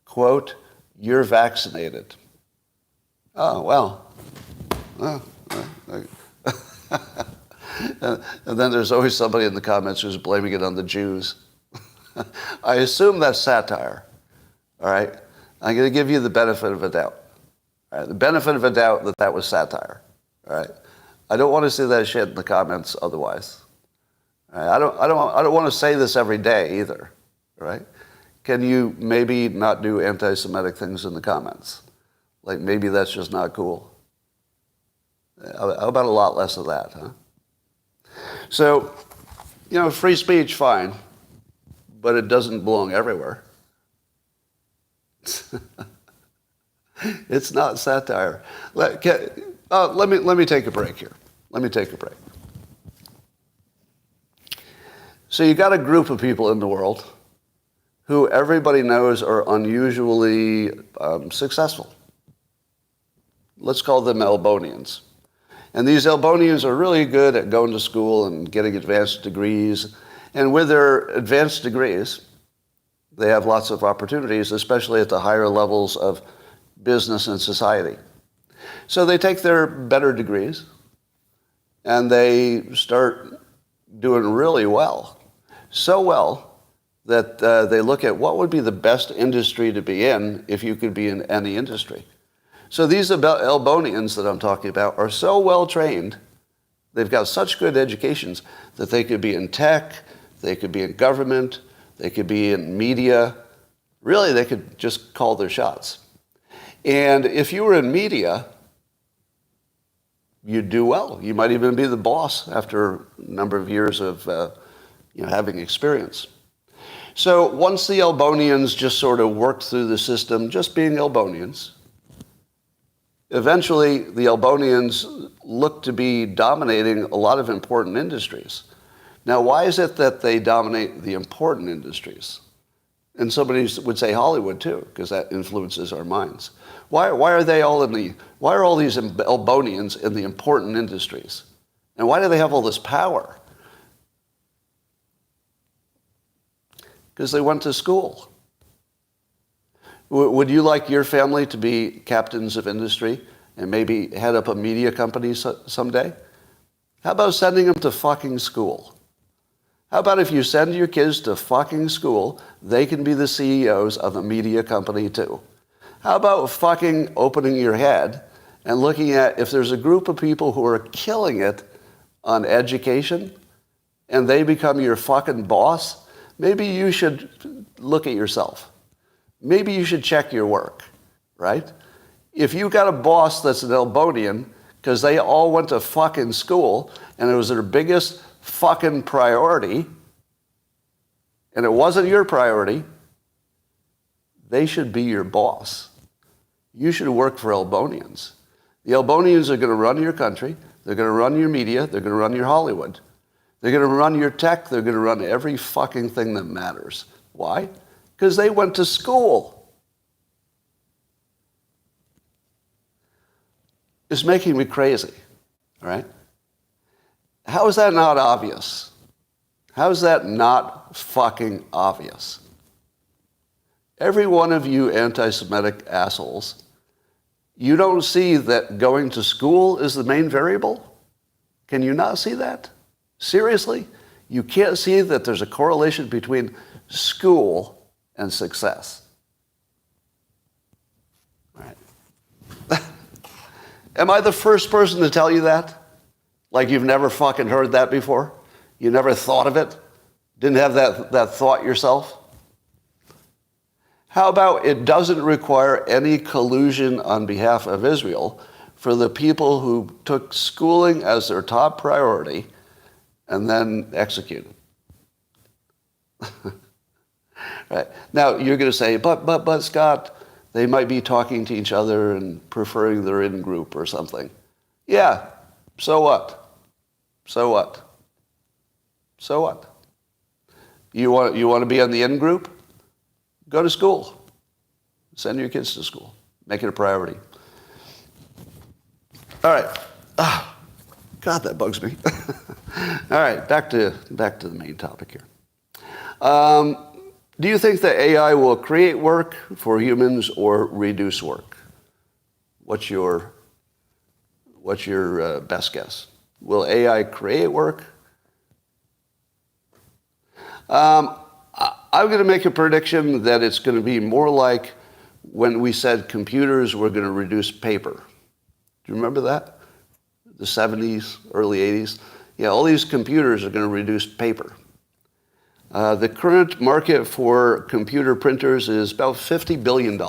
Quote, you're vaccinated. Oh, well. And then there's always somebody in the comments who's blaming it on the Jews. I assume that's satire. All right? I'm going to give you the benefit of a doubt. All right? The benefit of a doubt that was satire. All right? I don't want to see that shit in the comments otherwise. All right? I don't want to say this every day either. All right? Can you maybe not do anti-Semitic things in the comments? Like maybe that's just not cool. How about a lot less of that, huh? So, free speech, fine, but it doesn't belong everywhere. It's not satire. Let me take a break here. Let me take a break. So you got a group of people in the world who everybody knows are unusually successful. Let's call them Elbonians. And these Elbonians are really good at going to school and getting advanced degrees. And with their advanced degrees, they have lots of opportunities, especially at the higher levels of business and society. So they take their better degrees and they start doing really well. So well that they look at what would be the best industry to be in if you could be in any industry. So these Elbonians that I'm talking about are so well trained, they've got such good educations that they could be in tech, they could be in government, they could be in media. Really, they could just call their shots. And if you were in media, you'd do well. You might even be the boss after a number of years of having experience. So once the Elbonians just sort of worked through the system, just being Elbonians, eventually the Elbonians looked to be dominating a lot of important industries. Now, why is it that they dominate the important industries? And somebody would say Hollywood too, because that influences our minds. Why are all these Elbonians in the important industries? And why do they have all this power? Because they went to school. Would you like your family to be captains of industry and maybe head up a media company someday? How about sending them to fucking school? How about if you send your kids to fucking school, they can be the CEOs of a media company too? How about fucking opening your head and looking at if there's a group of people who are killing it on education and they become your fucking boss, maybe you should look at yourself. Maybe you should check your work, right? If you got a boss that's an Elbonian because they all went to fucking school and it was their biggest fucking priority, and it wasn't your priority, they should be your boss. You should work for Elbonians. The Elbonians are going to run your country. They're going to run your media. They're going to run your Hollywood. They're going to run your tech. They're going to run every fucking thing that matters. Why? Because they went to school. It's making me crazy, all right? How is that not obvious? How is that not fucking obvious? Every one of you anti-Semitic assholes, you don't see that going to school is the main variable? Can you not see that? Seriously? You can't see that there's a correlation between school and success. All right. Am I the first person to tell you that? Like you've never fucking heard that before? You never thought of it? Didn't have that thought yourself? How about it doesn't require any collusion on behalf of Israel for the people who took schooling as their top priority and then executed? Right. Now, you're going to say, but Scott, they might be talking to each other and preferring their in-group or something. Yeah, so what? So what? So what? You want to be on the in-group? Go to school. Send your kids to school. Make it a priority. All right. Oh, God, that bugs me. All right, back to the main topic here. Do you think that AI will create work for humans or reduce work? What's your best guess? Will AI create work? I'm going to make a prediction that it's going to be more like when we said computers were going to reduce paper. Do you remember that? The 70s, early 80s? Yeah, all these computers are going to reduce paper. The current market for computer printers is about $50 billion. I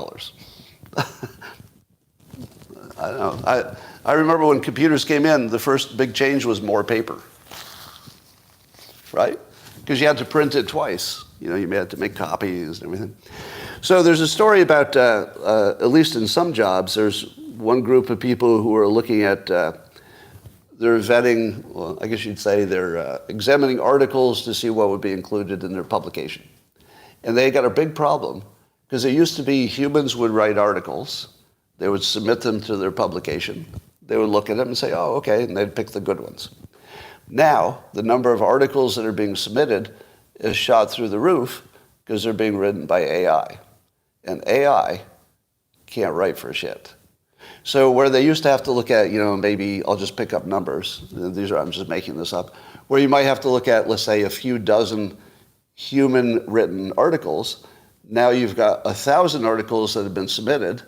don't know. I remember when computers came in, the first big change was more paper, right? Because you had to print it twice. You had to make copies and everything. So there's a story about, at least in some jobs, there's one group of people who are looking at, they're vetting, well, I guess you'd say they're examining articles to see what would be included in their publication. And they got a big problem, because it used to be humans would write articles, they would submit them to their publication, they would look at them and say, oh, okay, and they'd pick the good ones. Now, the number of articles that are being submitted is shot through the roof because they're being written by AI. And AI can't write for shit. So where they used to have to look at, maybe I'll just pick up numbers. I'm just making this up. Where you might have to look at, let's say, a few dozen human-written articles. Now you've got 1,000 articles that have been submitted,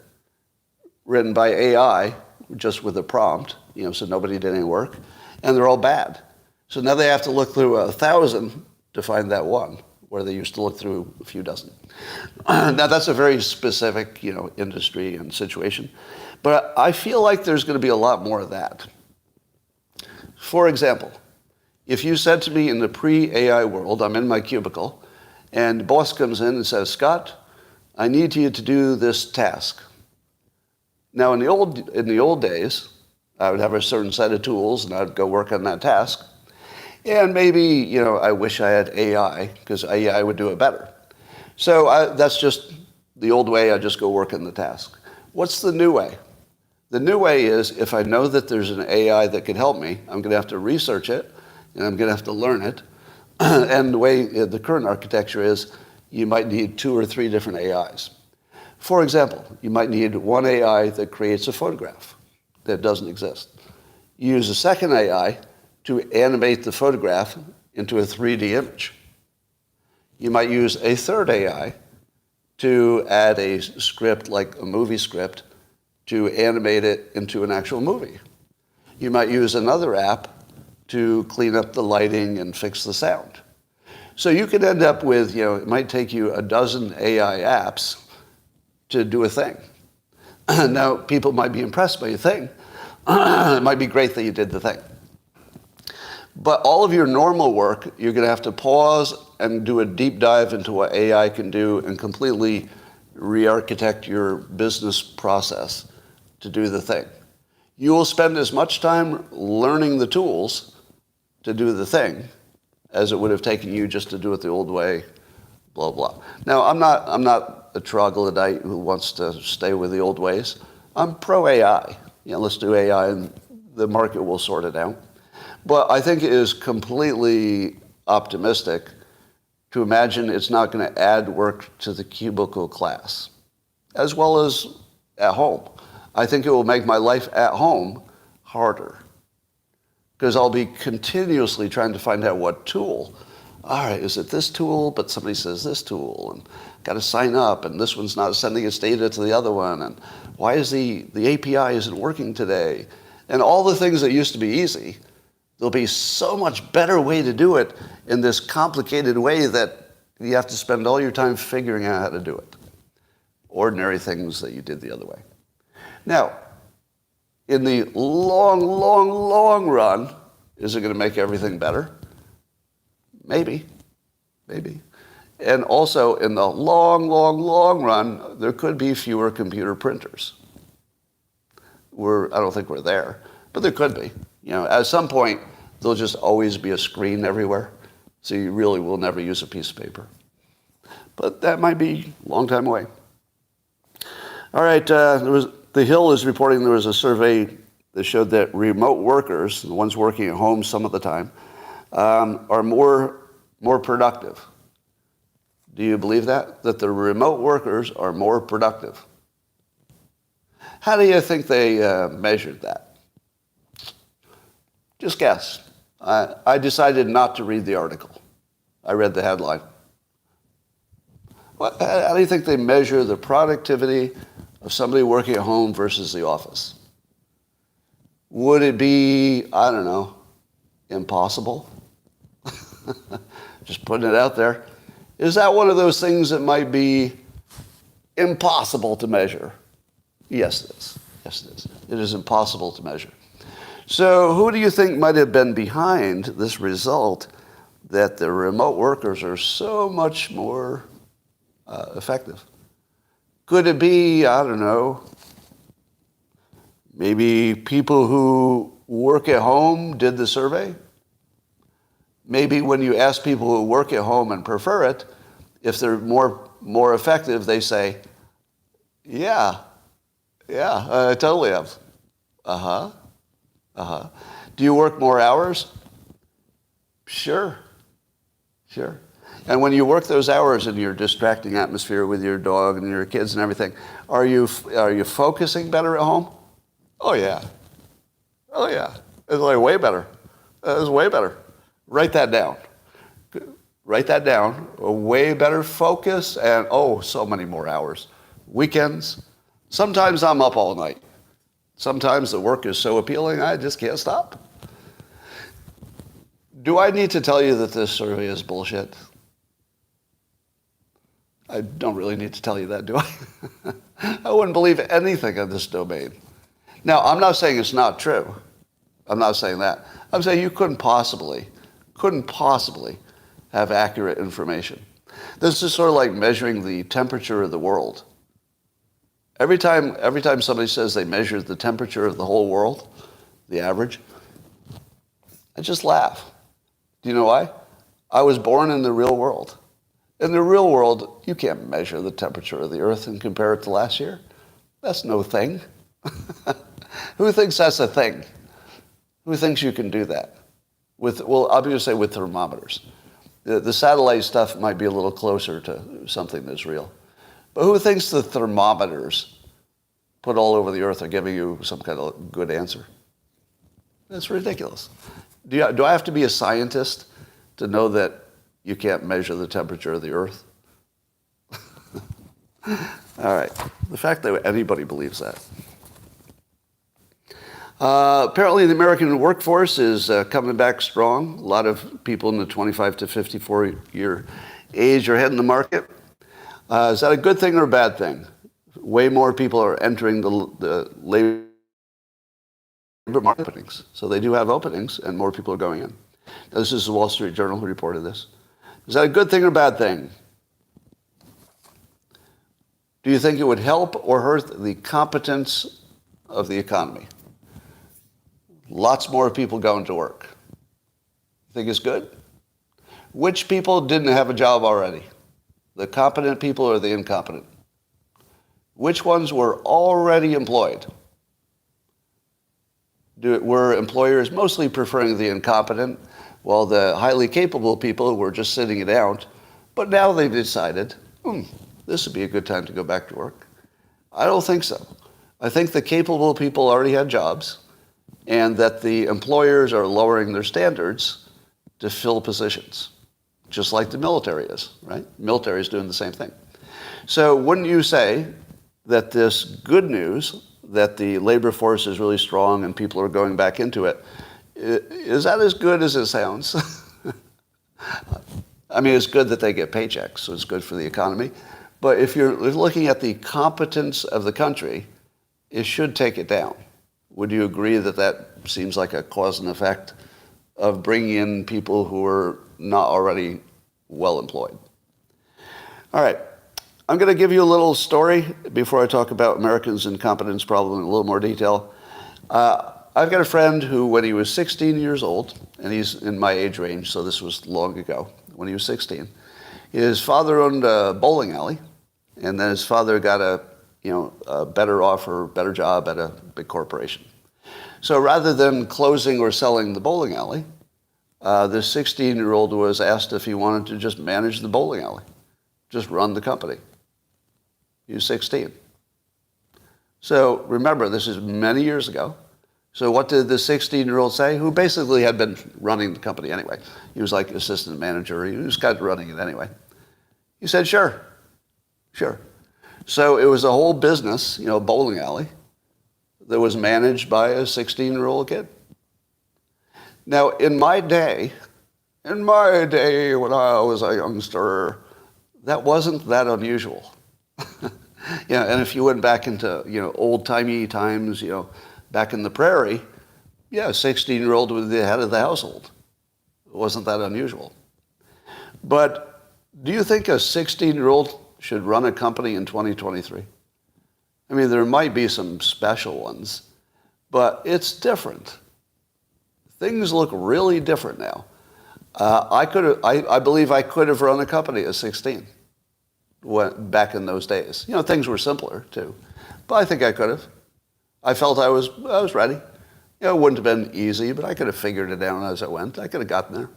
written by AI, just with a prompt, so nobody did any work, and they're all bad. So now they have to look through 1,000 to find that one, where they used to look through a few dozen. Now that's a very specific, industry and situation. But I feel like there's going to be a lot more of that. For example, if you said to me in the pre-AI world, I'm in my cubicle, and the boss comes in and says, Scott, I need you to do this task. Now in the old days, I would have a certain set of tools and I'd go work on that task. And maybe, I wish I had AI, because AI would do it better. So that's just the old way. I just go work in the task. What's the new way? The new way is if I know that there's an AI that can help me, I'm going to have to research it, and I'm going to have to learn it. And the way the current architecture is, you might need 2 or 3 different AIs. For example, you might need one AI that creates a photograph that doesn't exist. You use a second AI to animate the photograph into a 3D image. You might use a third AI to add a script like a movie script to animate it into an actual movie. You might use another app to clean up the lighting and fix the sound. So you could end up with, it might take you a dozen AI apps to do a thing. Now, people might be impressed by your thing. It might be great that you did the thing. But all of your normal work, you're going to have to pause and do a deep dive into what AI can do and completely re-architect your business process to do the thing. You will spend as much time learning the tools to do the thing as it would have taken you just to do it the old way, blah, blah. Now, I'm not a troglodyte who wants to stay with the old ways. I'm pro-AI. Let's do AI and the market will sort it out. But I think it is completely optimistic to imagine it's not going to add work to the cubicle class, as well as at home. I think it will make my life at home harder, because I'll be continuously trying to find out what tool. All right, is it this tool, but somebody says this tool, and got to sign up, and this one's not sending its data to the other one, and why is the API isn't working today? And all the things that used to be easy, there'll be so much better way to do it in this complicated way that you have to spend all your time figuring out how to do it. Ordinary things that you did the other way. Now, in the long run, is it going to make everything better? Maybe. And also, in the long run, there could be fewer computer printers. I don't think we're there, but there could be. At some point, there'll just always be a screen everywhere, so you really will never use a piece of paper. But that might be a long time away. All right, The Hill is reporting there was a survey that showed that remote workers, the ones working at home some of the time, are more productive. Do you believe that? That the remote workers are more productive? How do you think they measured that? Just guess. I decided not to read the article. I read the headline. How do you think they measure the productivity of somebody working at home versus the office? Would it be, I don't know, impossible? Just putting it out there. Is that one of those things that might be impossible to measure? Yes, it is. Yes, it is. It is impossible to measure. So who do you think might have been behind this result that the remote workers are so much more effective? Could it be, I don't know, maybe people who work at home did the survey? Maybe when you ask people who work at home and prefer it, if they're more effective, they say, yeah, I totally have. Do you work more hours? Sure. And when you work those hours in your distracting atmosphere with your dog and your kids and everything, are you focusing better at home? Oh yeah. It's like way better. It's way better. Write that down. A way better focus and so many more hours. Weekends. Sometimes I'm up all night. Sometimes the work is so appealing I just can't stop. Do I need to tell you that this survey is bullshit? I don't really need to tell you that, do I? I wouldn't believe anything in this domain. Now, I'm not saying it's not true. I'm not saying that. I'm saying you couldn't possibly have accurate information. This is sort of like measuring the temperature of the world. Every time somebody says they measured the temperature of the whole world, the average, I just laugh. Do you know why? I was born in the real world. In the real world, you can't measure the temperature of the Earth and compare it to last year. That's no thing. Who thinks that's a thing? Who thinks you can do that? Well, I'm going to say with thermometers. The satellite stuff might be a little closer to something that's real. But who thinks the thermometers put all over the Earth are giving you some kind of good answer? That's ridiculous. Do I have to be a scientist to know that you can't measure the temperature of the Earth? All right. The fact that anybody believes that. Apparently, the American workforce is coming back strong. A lot of people in the 25 to 54 year age are hitting the market. Is that a good thing or a bad thing? Way more people are entering the labor market openings. So they do have openings, and more people are going in. Now, this is the Wall Street Journal who reported this. Is that a good thing or a bad thing? Do you think it would help or hurt the competence of the economy? Lots more people going to work. You think it's good? Which people didn't have a job already? The competent people or the incompetent? Which ones were already employed? Were employers mostly preferring the incompetent, while the highly capable people were just sitting it out? But now they've decided, this would be a good time to go back to work. I don't think so. I think the capable people already had jobs, and that the employers are lowering their standards to fill positions, just like the military is, right? The military is doing the same thing. So wouldn't you say that this good news, that the labor force is really strong and people are going back into it, is that as good as it sounds? I mean, it's good that they get paychecks, so it's good for the economy. But if you're looking at the competence of the country, it should take it down. Would you agree that that seems like a cause and effect of bringing in people who are not already well employed? All right. I'm going to give you a little story before I talk about Americans' incompetence problem in a little more detail. I've got a friend who, when he was 16 years old, and he's in my age range, so this was long ago, when he was 16, his father owned a bowling alley, and then his father got a better offer, better job at a big corporation. So rather than closing or selling the bowling alley, this 16-year-old was asked if he wanted to just manage the bowling alley, just run the company. He was 16. So remember, this is many years ago. So what did the 16-year-old say, who basically had been running the company anyway? He was like assistant manager. He was kind of running it anyway. He said, sure. So it was a whole business, bowling alley, that was managed by a 16-year-old kid. Now, in my day, when I was a youngster, that wasn't that unusual. And if you went back into, old-timey times, back in the prairie, a 16-year-old was the head of the household. It wasn't that unusual. But do you think a 16-year-old should run a company in 2023? I mean, there might be some special ones, but it's different. Things look really different now. I believe I could have run a company at 16 back in those days. Things were simpler too, but I think I could have. I felt I was ready. It wouldn't have been easy, but I could have figured it out as I went. I could have gotten there.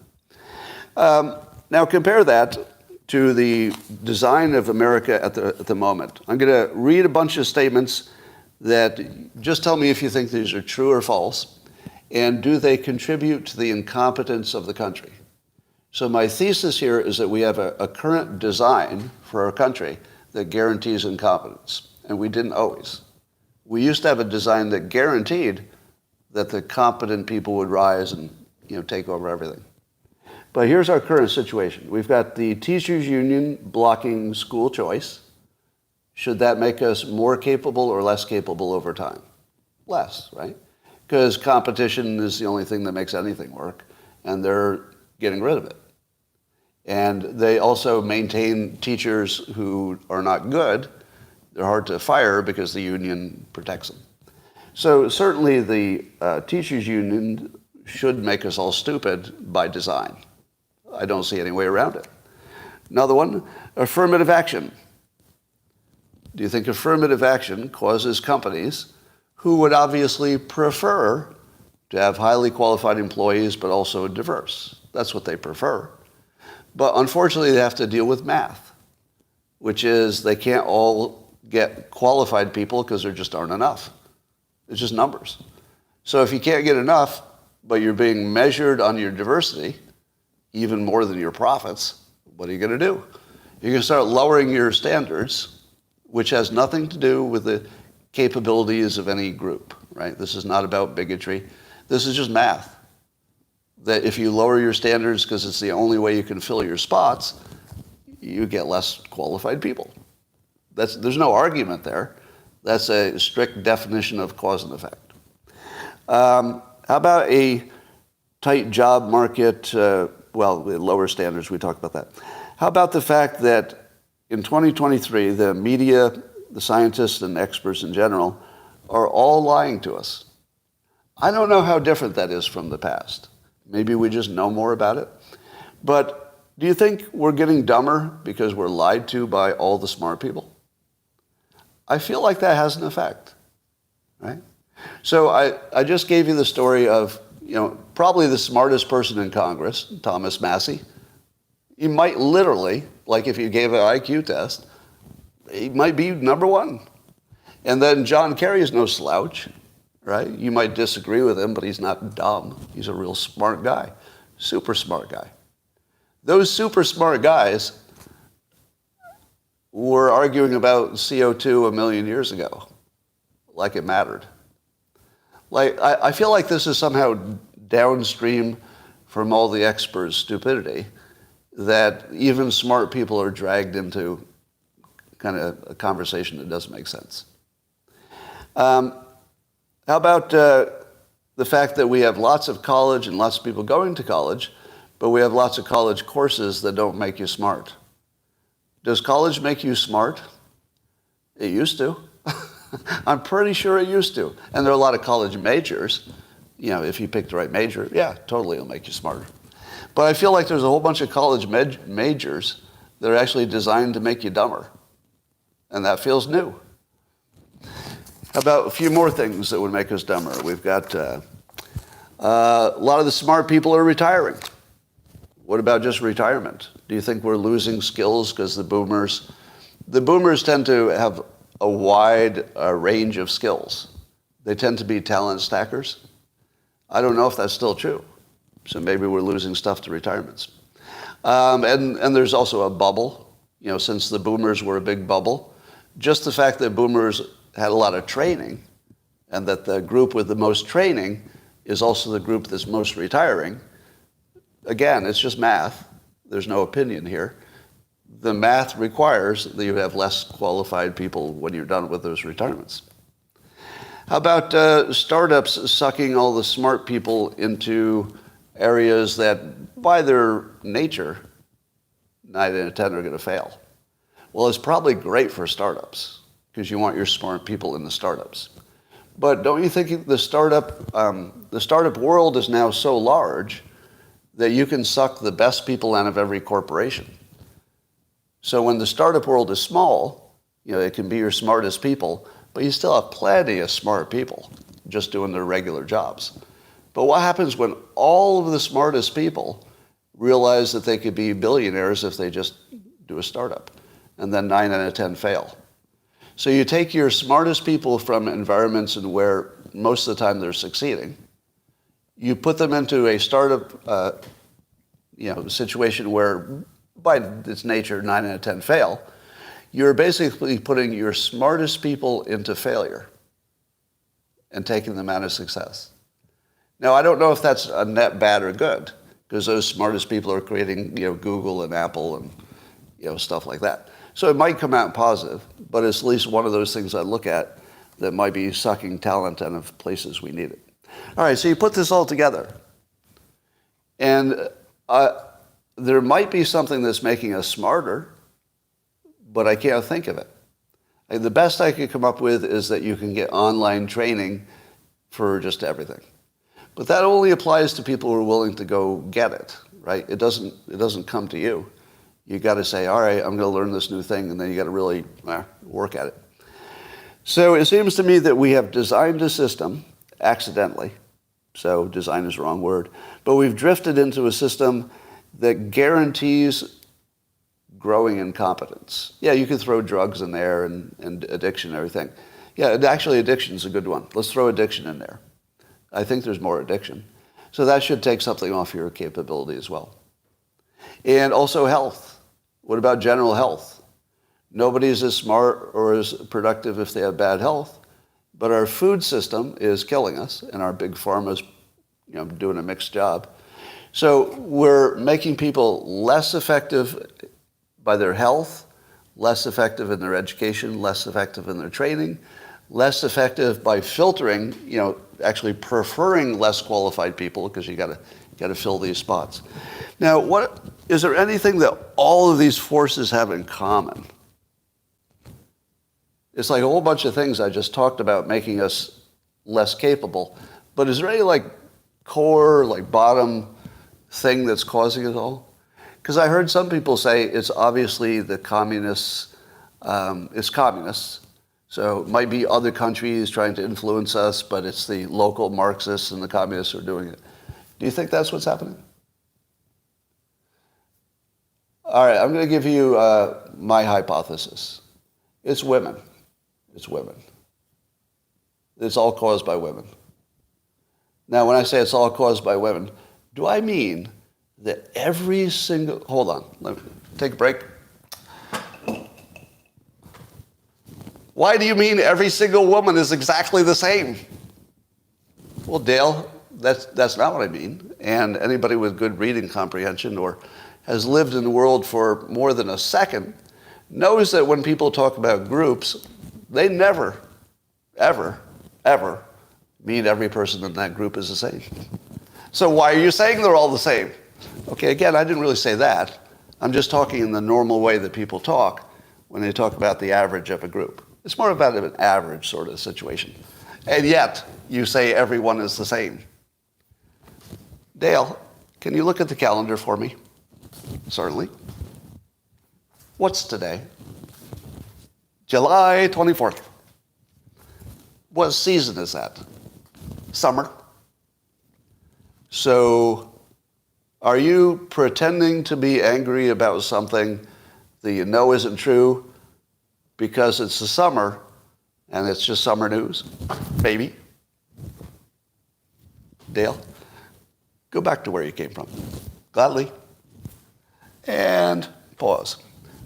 Now compare that to the design of America at the moment. I'm going to read a bunch of statements that just tell me if you think these are true or false, and do they contribute to the incompetence of the country? So my thesis here is that we have a current design for our country that guarantees incompetence, and we didn't always. We used to have a design that guaranteed that the competent people would rise and take over everything. But here's our current situation. We've got the teachers' union blocking school choice. Should that make us more capable or less capable over time? Less, right? Because competition is the only thing that makes anything work, and they're getting rid of it. And they also maintain teachers who are not good. They're hard to fire because the union protects them. So certainly the teachers' union should make us all stupid by design. I don't see any way around it. Another one, affirmative action. Do you think affirmative action causes companies who would obviously prefer to have highly qualified employees but also diverse? That's what they prefer. But unfortunately, they have to deal with math, which is they can't all get qualified people because there just aren't enough. It's just numbers. So if you can't get enough, but you're being measured on your diversity, even more than your profits, what are you going to do? You're going to start lowering your standards, which has nothing to do with the capabilities of any group, right? This is not about bigotry. This is just math. That if you lower your standards because it's the only way you can fill your spots, you get less qualified people. There's no argument there. That's a strict definition of cause and effect. How about a tight job market? Lower standards, we talked about that. How about the fact that in 2023, the media, the scientists and experts in general, are all lying to us? I don't know how different that is from the past. Maybe we just know more about it. But do you think we're getting dumber because we're lied to by all the smart people? I feel like that has an effect, right? So I just gave you the story of, probably the smartest person in Congress, Thomas Massey. He might literally, like if you gave an IQ test, he might be number one. And then John Kerry is no slouch, right? You might disagree with him, but he's not dumb. He's a real smart guy, super smart guy. Those super smart guys were arguing about CO2 a million years ago, like it mattered. Like I feel like this is somehow downstream from all the experts' stupidity, that even smart people are dragged into kind of a conversation that doesn't make sense. How about the fact that we have lots of college and lots of people going to college, but we have lots of college courses that don't make you smart? Does college make you smart? It used to. I'm pretty sure it used to. And there are a lot of college majors. If you pick the right major, yeah, totally it'll make you smarter. But I feel like there's a whole bunch of college majors that are actually designed to make you dumber. And that feels new. How about a few more things that would make us dumber? We've got a lot of the smart people are retiring. What about just retirement? Do you think we're losing skills because the boomers tend to have a wide range of skills. They tend to be talent stackers. I don't know if that's still true. So maybe we're losing stuff to retirements. And there's also a bubble. Since the boomers were a big bubble, just the fact that boomers had a lot of training and that the group with the most training is also the group that's most retiring. Again, it's just math. There's no opinion here. The math requires that you have less qualified people when you're done with those retirements. How about startups sucking all the smart people into areas that, by their nature, 9 out of 10 are going to fail? Well, it's probably great for startups because you want your smart people in the startups. But don't you think the startup world is now so large that you can suck the best people out of every corporation? So when the startup world is small, it can be your smartest people, but you still have plenty of smart people just doing their regular jobs. But what happens when all of the smartest people realize that they could be billionaires if they just do a startup, and then 9 out of 10 fail? So you take your smartest people from environments and where most of the time they're succeeding, you put them into a startup situation where, by its nature, 9 out of 10 fail. You're basically putting your smartest people into failure and taking them out of success. Now, I don't know if that's a net bad or good, because those smartest people are creating, Google and Apple and, stuff like that. So it might come out positive, but it's at least one of those things I look at that might be sucking talent out of places we need it. All right, so you put this all together, and there might be something that's making us smarter, but I can't think of it. The best I could come up with is that you can get online training for just everything. But that only applies to people who are willing to go get it, right? It doesn't come to you. You got to say, all right, I'm going to learn this new thing, and then you got to really work at it. So it seems to me that we have designed a system accidentally. So design is the wrong word. But we've drifted into a system that guarantees growing incompetence. Yeah, you can throw drugs in there and addiction and everything. Yeah, actually addiction is a good one. Let's throw addiction in there. I think there's more addiction. So that should take something off your capability as well. And also health. What about general health? Nobody's as smart or as productive if they have bad health, but our food system is killing us, and our big pharma's doing a mixed job. So we're making people less effective by their health, less effective in their education, less effective in their training, less effective by filtering, actually preferring less qualified people because you got to fill these spots. Now, what is there anything that all of these forces have in common? It's like a whole bunch of things I just talked about making us less capable. But is there any core, bottom thing that's causing it all? Because I heard some people say it's obviously the communists, it's communists. So it might be other countries trying to influence us, but it's the local Marxists and the communists who are doing it. Do you think that's what's happening? All right, I'm going to give you my hypothesis. It's women. It's women. It's all caused by women. Now, when I say it's all caused by women, do I mean that every single... Hold on. Let me take a break. Why do you mean every single woman is exactly the same? Well, Dale, that's not what I mean. And anybody with good reading comprehension or has lived in the world for more than a second knows that when people talk about groups, they never, ever, ever mean every person in that group is the same. So why are you saying they're all the same? Okay, again, I didn't really say that. I'm just talking in the normal way that people talk when they talk about the average of a group. It's more about an average sort of situation. And yet, you say everyone is the same. Dale, can you look at the calendar for me? Certainly. What's today? July 24th. What season is that? Summer. So, are you pretending to be angry about something that you know isn't true because it's the summer and it's just summer news? Maybe. Dale, go back to where you came from. Gladly. And pause.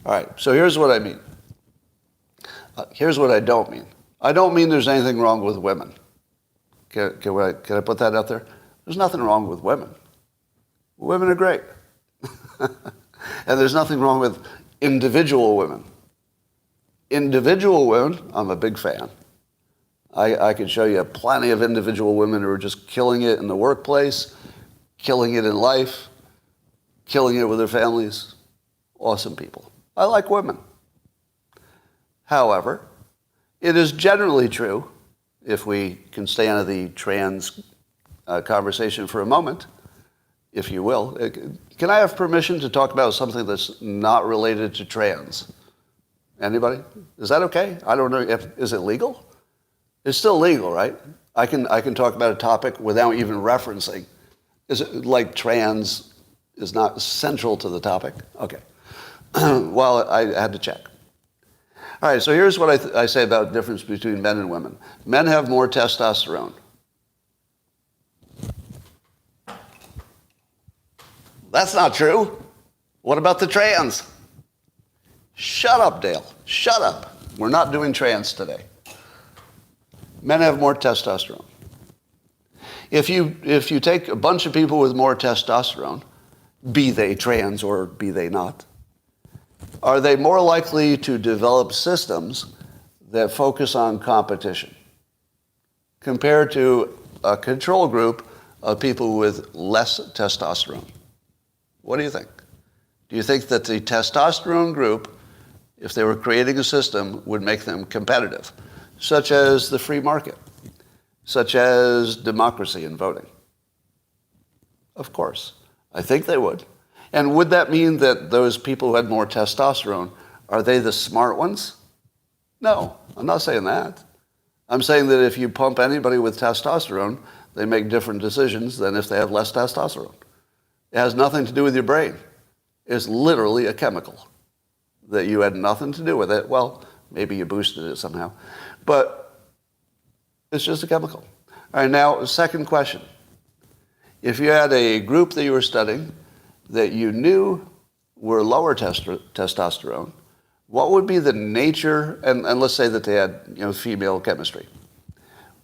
All right, so here's what I mean. Here's what I don't mean. I don't mean there's anything wrong with women. Can I put that out there? There's nothing wrong with women. Women are great. And there's nothing wrong with individual women. Individual women, I'm a big fan. I can show you plenty of individual women who are just killing it in the workplace, killing it in life, killing it with their families. Awesome people. I like women. However, it is generally true, if we can stay out of the trans conversation for a moment, if you will. Can I have permission to talk about something that's not related to trans? Anybody? Is that okay? I don't know. Is it legal? It's still legal, right? I can talk about a topic without even referencing. Is it like trans is not central to the topic? Okay. Well, I had to check. All right, so here's what I say about the difference between men and women. Men have more testosterone. That's not true. What about the trans? Shut up, Dale. Shut up. We're not doing trans today. Men have more testosterone. If you take a bunch of people with more testosterone, be they trans or be they not, are they more likely to develop systems that focus on competition compared to a control group of people with less testosterone? What do you think? Do you think that the testosterone group, if they were creating a system, would make them competitive, such as the free market, such as democracy and voting? Of course. I think they would. And would that mean that those people who had more testosterone, are they the smart ones? No, I'm not saying that. I'm saying that if you pump anybody with testosterone, they make different decisions than if they have less testosterone. It has nothing to do with your brain. It's literally a chemical that you had nothing to do with it. Well, maybe you boosted it somehow, but it's just a chemical. All right, now, second question. If you had a group that you were studying that you knew were lower testosterone, what would be the nature, and let's say that they had female chemistry.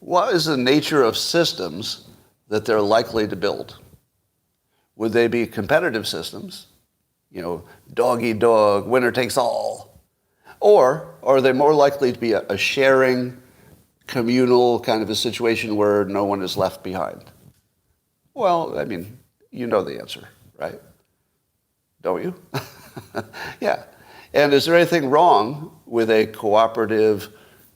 What is the nature of systems that they're likely to build? Would they be competitive systems? Dog eat dog, winner takes all. Or are they more likely to be a sharing, communal kind of a situation where no one is left behind? Well, I mean, you know the answer, right? Don't you? Yeah. And is there anything wrong with a cooperative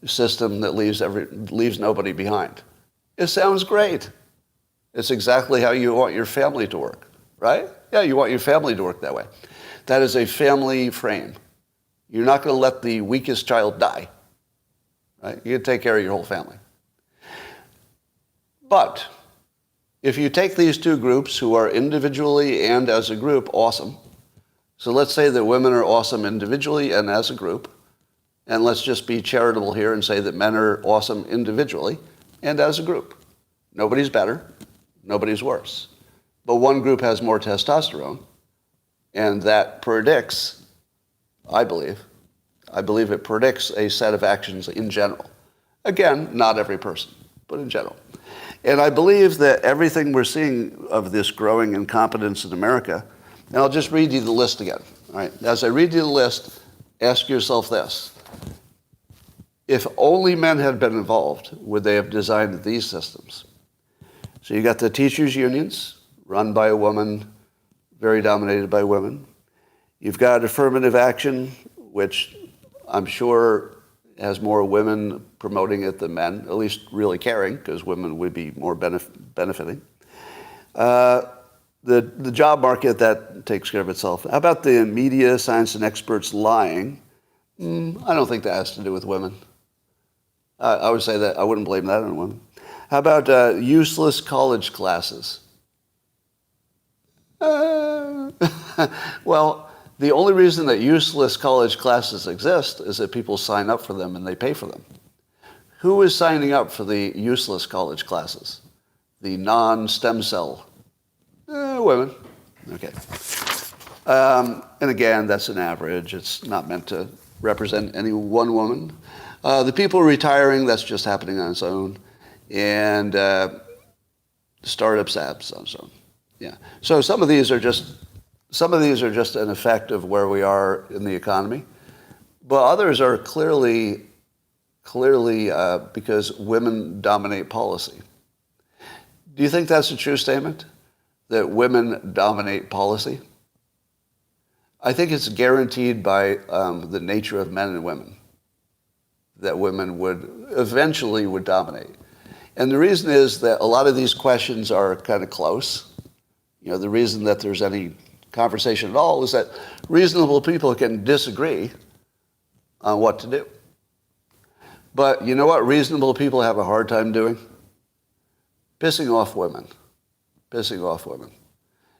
system that leaves nobody behind? It sounds great. It's exactly how you want your family to work, right? Yeah, you want your family to work that way. That is a family frame. You're not going to let the weakest child die, right? You take care of your whole family. But if you take these two groups who are individually and as a group awesome, so let's say that women are awesome individually and as a group, and let's just be charitable here and say that men are awesome individually and as a group. Nobody's better, nobody's worse. But one group has more testosterone, and that predicts, I believe it predicts a set of actions in general. Again, not every person, but in general. And I believe that everything we're seeing of this growing incompetence in America, and I'll just read you the list again. All right. As I read you the list, ask yourself this. If only men had been involved, would they have designed these systems? So you got the teachers' unions, run by a woman, very dominated by women. You've got affirmative action, which I'm sure has more women promoting it than men, at least really caring, because women would be more benefiting. The job market, that takes care of itself. How about the media, science, and experts lying? I don't think that has to do with women. I would say that I wouldn't blame that on women. How about useless college classes? Well, the only reason that useless college classes exist is that people sign up for them and they pay for them. Who is signing up for the useless college classes? The non-stem cell women. Okay. And again, that's an average. It's not meant to represent any one woman. The people retiring, that's just happening on its own. And startups, apps on its own. Yeah. So some of these are just an effect of where we are in the economy, but others are clearly because women dominate policy. Do you think that's a true statement, that women dominate policy? I think it's guaranteed by the nature of men and women that women eventually would dominate. And the reason is that a lot of these questions are kind of close. The reason that there's any conversation at all is that reasonable people can disagree on what to do. But you know what reasonable people have a hard time doing? Pissing off women. Pissing off women.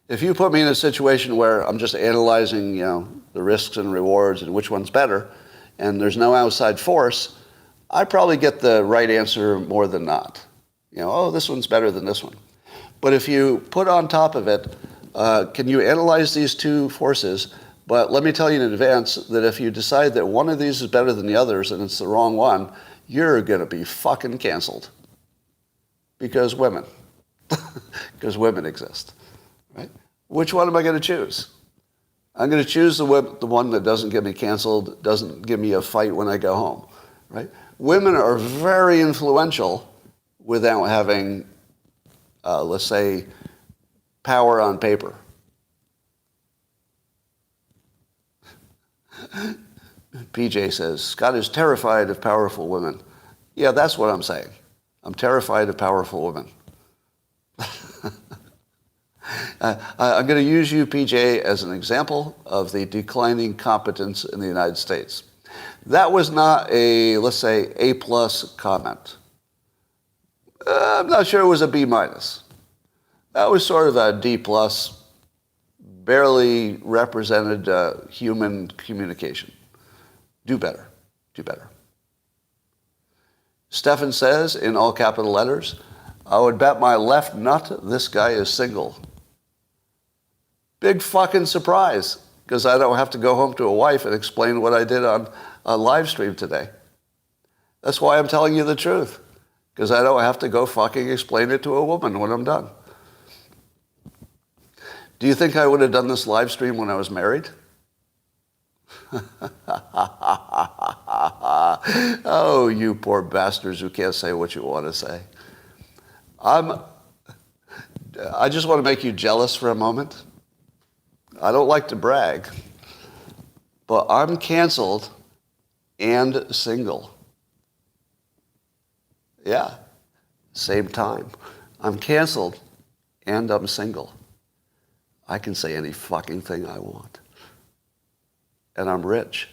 If you put me in a situation where I'm just analyzing, the risks and rewards and which one's better, and there's no outside force, I probably get the right answer more than not. This one's better than this one. But if you put on top of it, can you analyze these two forces? But let me tell you in advance that if you decide that one of these is better than the others and it's the wrong one, you're going to be fucking canceled. Because women. Because women exist. Right? Which one am I going to choose? I'm going to choose the one that doesn't get me canceled, doesn't give me a fight when I go home. Right? Women are very influential without having, let's say, power on paper. PJ says, Scott is terrified of powerful women. Yeah, that's what I'm saying. I'm terrified of powerful women. I'm going to use you, PJ, as an example of the declining competence in the United States. That was not a, let's say, A-plus comment. I'm not sure it was a B-minus. That was sort of a D-plus, barely represented human communication. Do better. Do better. Stefan says, in all capital letters, I would bet my left nut this guy is single. Big fucking surprise, because I don't have to go home to a wife and explain what I did on a live stream today. That's why I'm telling you the truth, because I don't have to go fucking explain it to a woman when I'm done. Do you think I would have done this live stream when I was married? Oh, you poor bastards who can't say what you want to say. I just want to make you jealous for a moment. I don't like to brag, but I'm canceled and single. Yeah, same time. I'm canceled and I'm single. I can say any fucking thing I want. And I'm rich.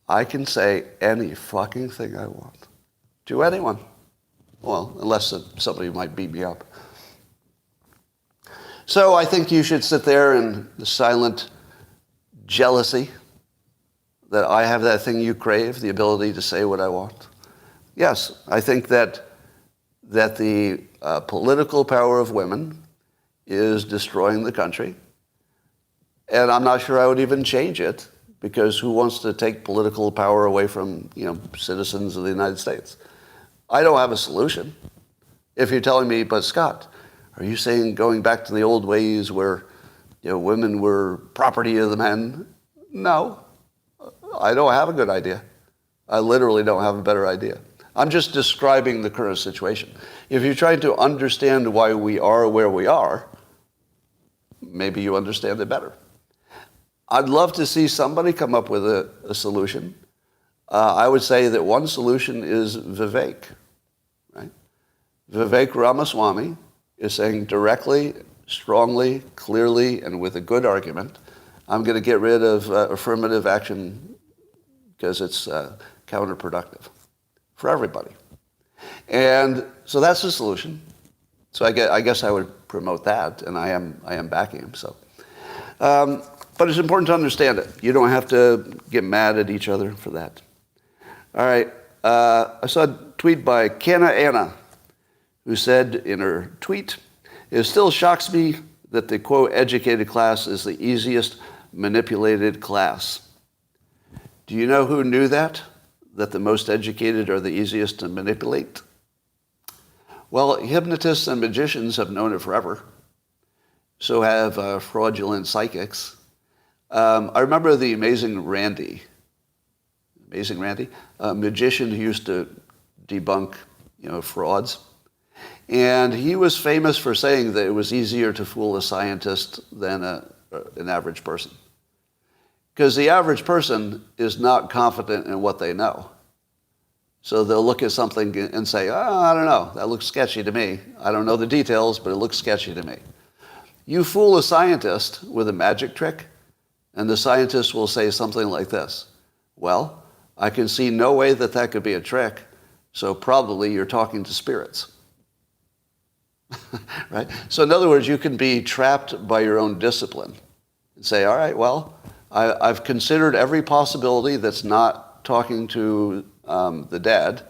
I can say any fucking thing I want to anyone. Well, unless somebody might beat me up. So I think you should sit there in the silent jealousy that I have that thing you crave, the ability to say what I want. Yes, I think that the political power of women is destroying the country. And I'm not sure I would even change it, because who wants to take political power away from, citizens of the United States? I don't have a solution. If you're telling me, but Scott, are you saying going back to the old ways where, women were property of the men? No, I don't have a good idea. I literally don't have a better idea. I'm just describing the current situation. If you're trying to understand why we are where we are, maybe you understand it better. I'd love to see somebody come up with a solution. I would say that one solution is Vivek, right? Vivek Ramaswamy is saying directly, strongly, clearly, and with a good argument, I'm going to get rid of affirmative action because it's counterproductive for everybody. And so that's the solution. So I guess I would promote that, and I am backing him. So. But it's important to understand it. You don't have to get mad at each other for that. All right. I saw a tweet by Canna Anna, who said in her tweet, it still shocks me that the, quote, educated class is the easiest manipulated class. Do you know who knew that the most educated are the easiest to manipulate? Well, hypnotists and magicians have known it forever. So have fraudulent psychics. I remember the Amazing Randy, a magician who used to debunk, frauds. And he was famous for saying that it was easier to fool a scientist than an average person. Because the average person is not confident in what they know. So they'll look at something and say, I don't know, that looks sketchy to me. I don't know the details, but it looks sketchy to me. You fool a scientist with a magic trick, and the scientist will say something like this. Well, I can see no way that could be a trick, so probably you're talking to spirits. Right? So in other words, you can be trapped by your own discipline and say, all right, well, I've considered every possibility that's not talking to the dead,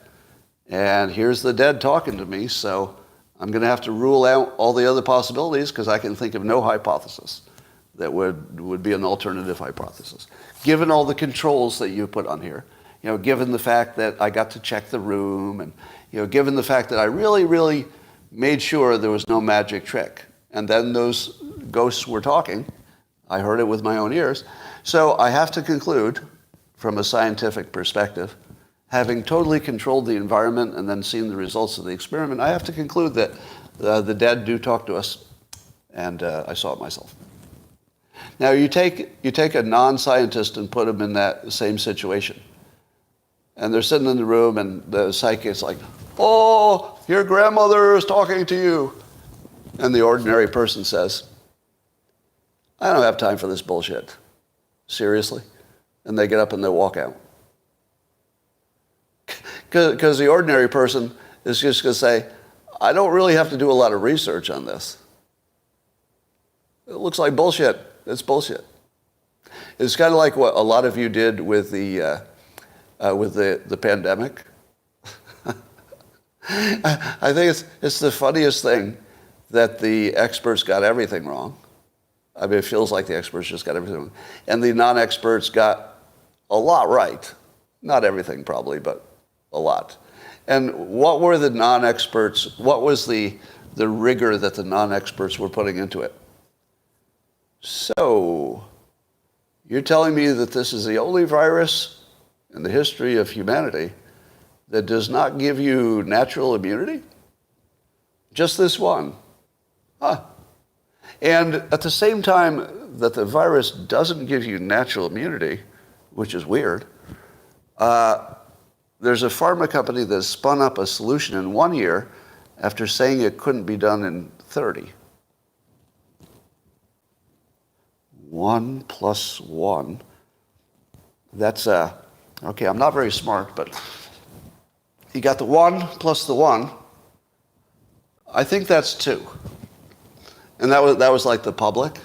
and here's the dead talking to me, so I'm going to have to rule out all the other possibilities because I can think of no hypothesis that would be an alternative hypothesis. Given all the controls that you put on here, given the fact that I got to check the room, and given the fact that I really, really made sure there was no magic trick, and then those ghosts were talking, I heard it with my own ears. So I have to conclude, from a scientific perspective, having totally controlled the environment and then seen the results of the experiment, I have to conclude that the dead do talk to us, and I saw it myself. Now, you take a non-scientist and put them in that same situation, and they're sitting in the room, and the psychic's like, oh, your grandmother is talking to you. And the ordinary person says, I don't have time for this bullshit. Seriously? And they get up and they walk out. Because the ordinary person is just going to say, I don't really have to do a lot of research on this. It looks like bullshit. It's bullshit. It's kind of like what a lot of you did with the pandemic. I think it's the funniest thing that the experts got everything wrong. I mean, it feels like the experts just got everything wrong. And the non-experts got a lot right. Not everything probably, but a lot. And what were the non-experts, what was the rigor that the non-experts were putting into it? So, you're telling me that this is the only virus in the history of humanity that does not give you natural immunity? Just this one. Huh. And at the same time that the virus doesn't give you natural immunity, which is weird, there's a pharma company that spun up a solution in 1 year after saying it couldn't be done in 30. 1 + 1. That's, okay, I'm not very smart, but you got the 1 plus the 1. I think that's 2. And that was like the public.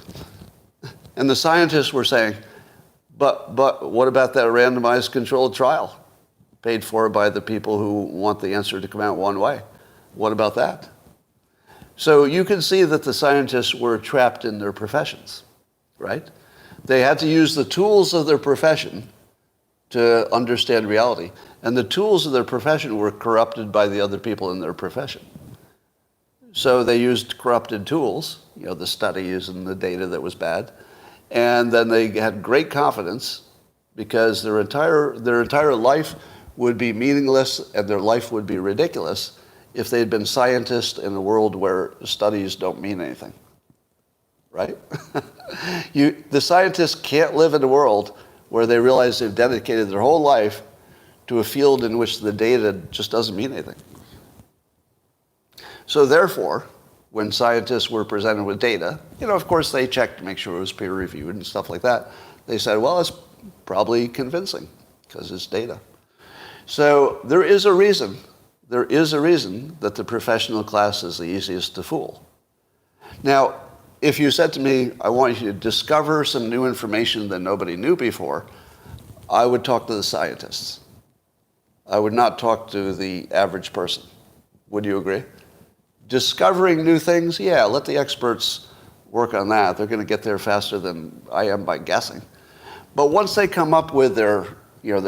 And the scientists were saying, but what about that randomized controlled trial paid for by the people who want the answer to come out one way? What about that? So you can see that the scientists were trapped in their professions, right? They had to use the tools of their profession to understand reality. And the tools of their profession were corrupted by the other people in their profession. So they used corrupted tools, the studies and the data that was bad. And then they had great confidence because their entire life would be meaningless and their life would be ridiculous if they'd been scientists in a world where studies don't mean anything, right? The scientists can't live in a world where they realize they've dedicated their whole life to a field in which the data just doesn't mean anything. So therefore, when scientists were presented with data, of course they checked to make sure it was peer-reviewed and stuff like that. They said, well, it's probably convincing because it's data. So there is a reason that the professional class is the easiest to fool. Now, if you said to me, I want you to discover some new information that nobody knew before, I would talk to the scientists. I would not talk to the average person. Would you agree? Discovering new things, yeah, let the experts work on that. They're going to get there faster than I am by guessing. But once they come up with their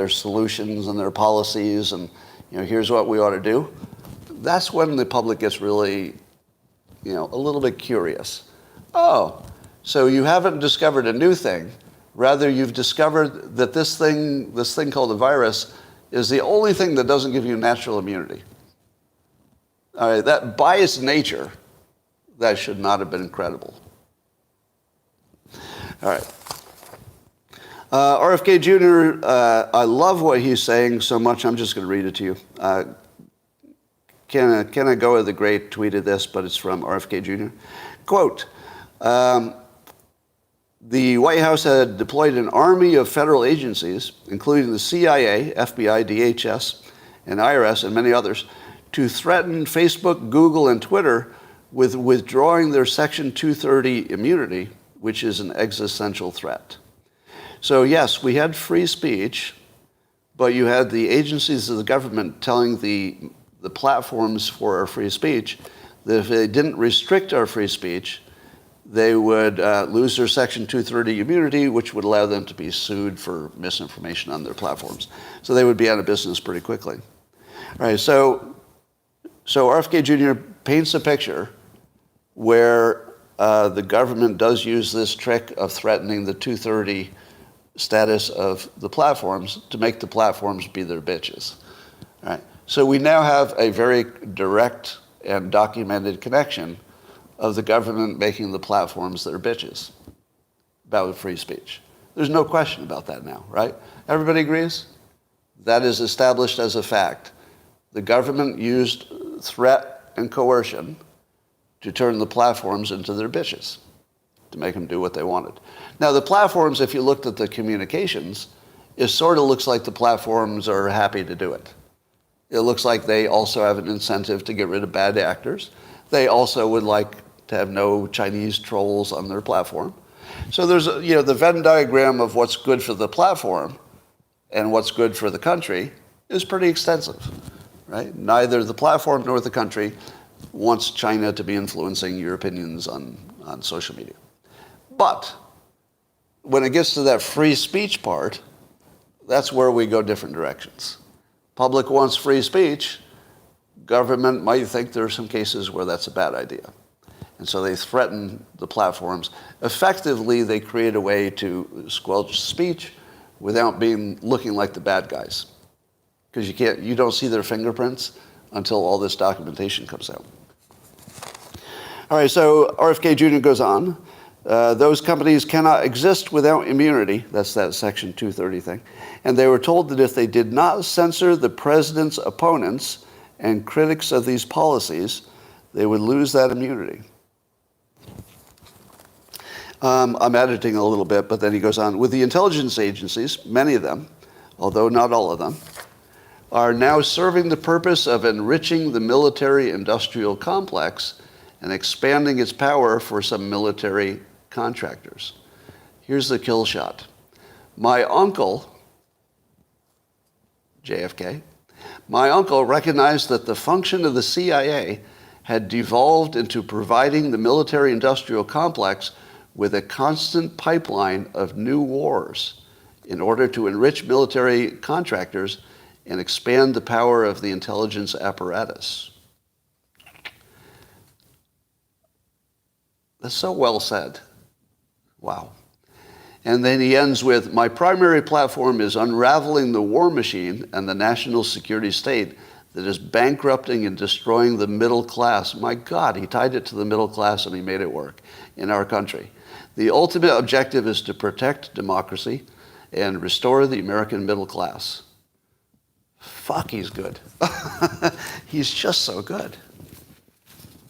solutions and their policies and, here's what we ought to do, that's when the public gets really, a little bit curious. Oh, so you haven't discovered a new thing. Rather, you've discovered that this thing called a virus is the only thing that doesn't give you natural immunity. All right, that by its nature, that should not have been credible. All right. RFK Jr., I love what he's saying so much, I'm just going to read it to you. Ken Agoa, the great, tweeted this, but it's from RFK Jr. Quote, the White House had deployed an army of federal agencies, including the CIA, FBI, DHS, and IRS, and many others, to threaten Facebook, Google, and Twitter with withdrawing their Section 230 immunity, which is an existential threat. So yes, we had free speech, but you had the agencies of the government telling the platforms for our free speech that if they didn't restrict our free speech, they would lose their Section 230 immunity, which would allow them to be sued for misinformation on their platforms. So they would be out of business pretty quickly. All right, so RFK Jr. paints a picture where the government does use this trick of threatening the 230 status of the platforms to make the platforms be their bitches. All right. So we now have a very direct and documented connection of the government making the platforms their bitches about free speech. There's no question about that now, right? Everybody agrees? That is established as a fact. The government used threat and coercion to turn the platforms into their bitches, to make them do what they wanted. Now, the platforms, if you looked at the communications, it sort of looks like the platforms are happy to do it. It looks like they also have an incentive to get rid of bad actors. They also would like to have no Chinese trolls on their platform. So there's, the Venn diagram of what's good for the platform and what's good for the country is pretty extensive, right? Neither the platform nor the country wants China to be influencing your opinions on social media. But when it gets to that free speech part, that's where we go different directions. Public wants free speech. Government might think there are some cases where that's a bad idea. And so they threaten the platforms. Effectively, they create a way to squelch speech without looking like the bad guys. Because you don't see their fingerprints until all this documentation comes out. All right, so RFK Jr. goes on. Those companies cannot exist without immunity. That's that Section 230 thing. And they were told that if they did not censor the president's opponents and critics of these policies, they would lose that immunity. I'm editing a little bit, but then he goes on. With the intelligence agencies, many of them, although not all of them, are now serving the purpose of enriching the military-industrial complex and expanding its power for some military contractors. Here's the kill shot. My uncle, JFK, my uncle recognized that the function of the CIA had devolved into providing the military-industrial complex with a constant pipeline of new wars in order to enrich military contractors and expand the power of the intelligence apparatus. That's so well said. Wow. And then he ends with, my primary platform is unraveling the war machine and the national security state that is bankrupting and destroying the middle class. My God, he tied it to the middle class and he made it work in our country. The ultimate objective is to protect democracy and restore the American middle class. Fuck, he's good. He's just so good.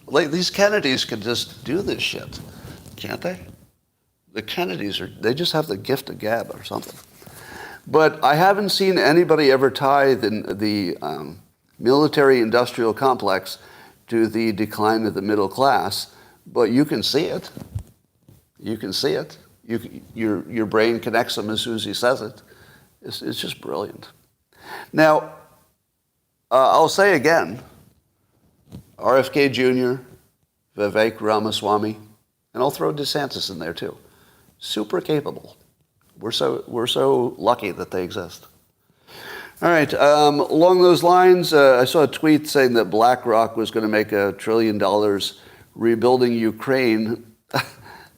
Like, these Kennedys could just do this shit, can't they? The Kennedys, they just have the gift of gab or something. But I haven't seen anybody ever tie the military-industrial complex to the decline of the middle class, but you can see it. You can see it. Your brain connects them as soon as he says it. It's just brilliant. Now, I'll say again, RFK Jr., Vivek Ramaswamy, and I'll throw DeSantis in there too. Super capable. We're so lucky that they exist. All right. Along those lines, I saw a tweet saying that BlackRock was going to make $1 trillion rebuilding Ukraine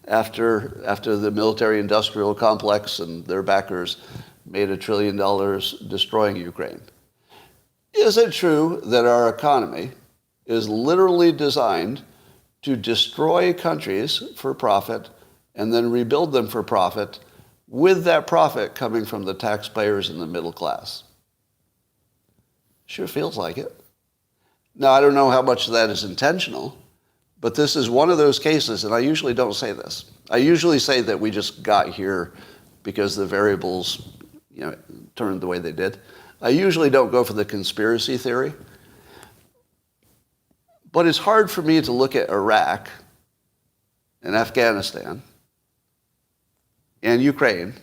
after the military-industrial complex and their backers made $1 trillion destroying Ukraine. Is it true that our economy is literally designed to destroy countries for profit and then rebuild them for profit, with that profit coming from the taxpayers and the middle class? Sure feels like it. Now, I don't know how much of that is intentional, but this is one of those cases, and I usually don't say this. I usually say that we just got here because the variables, turned the way they did. I usually don't go for the conspiracy theory. But it's hard for me to look at Iraq and Afghanistan and Ukraine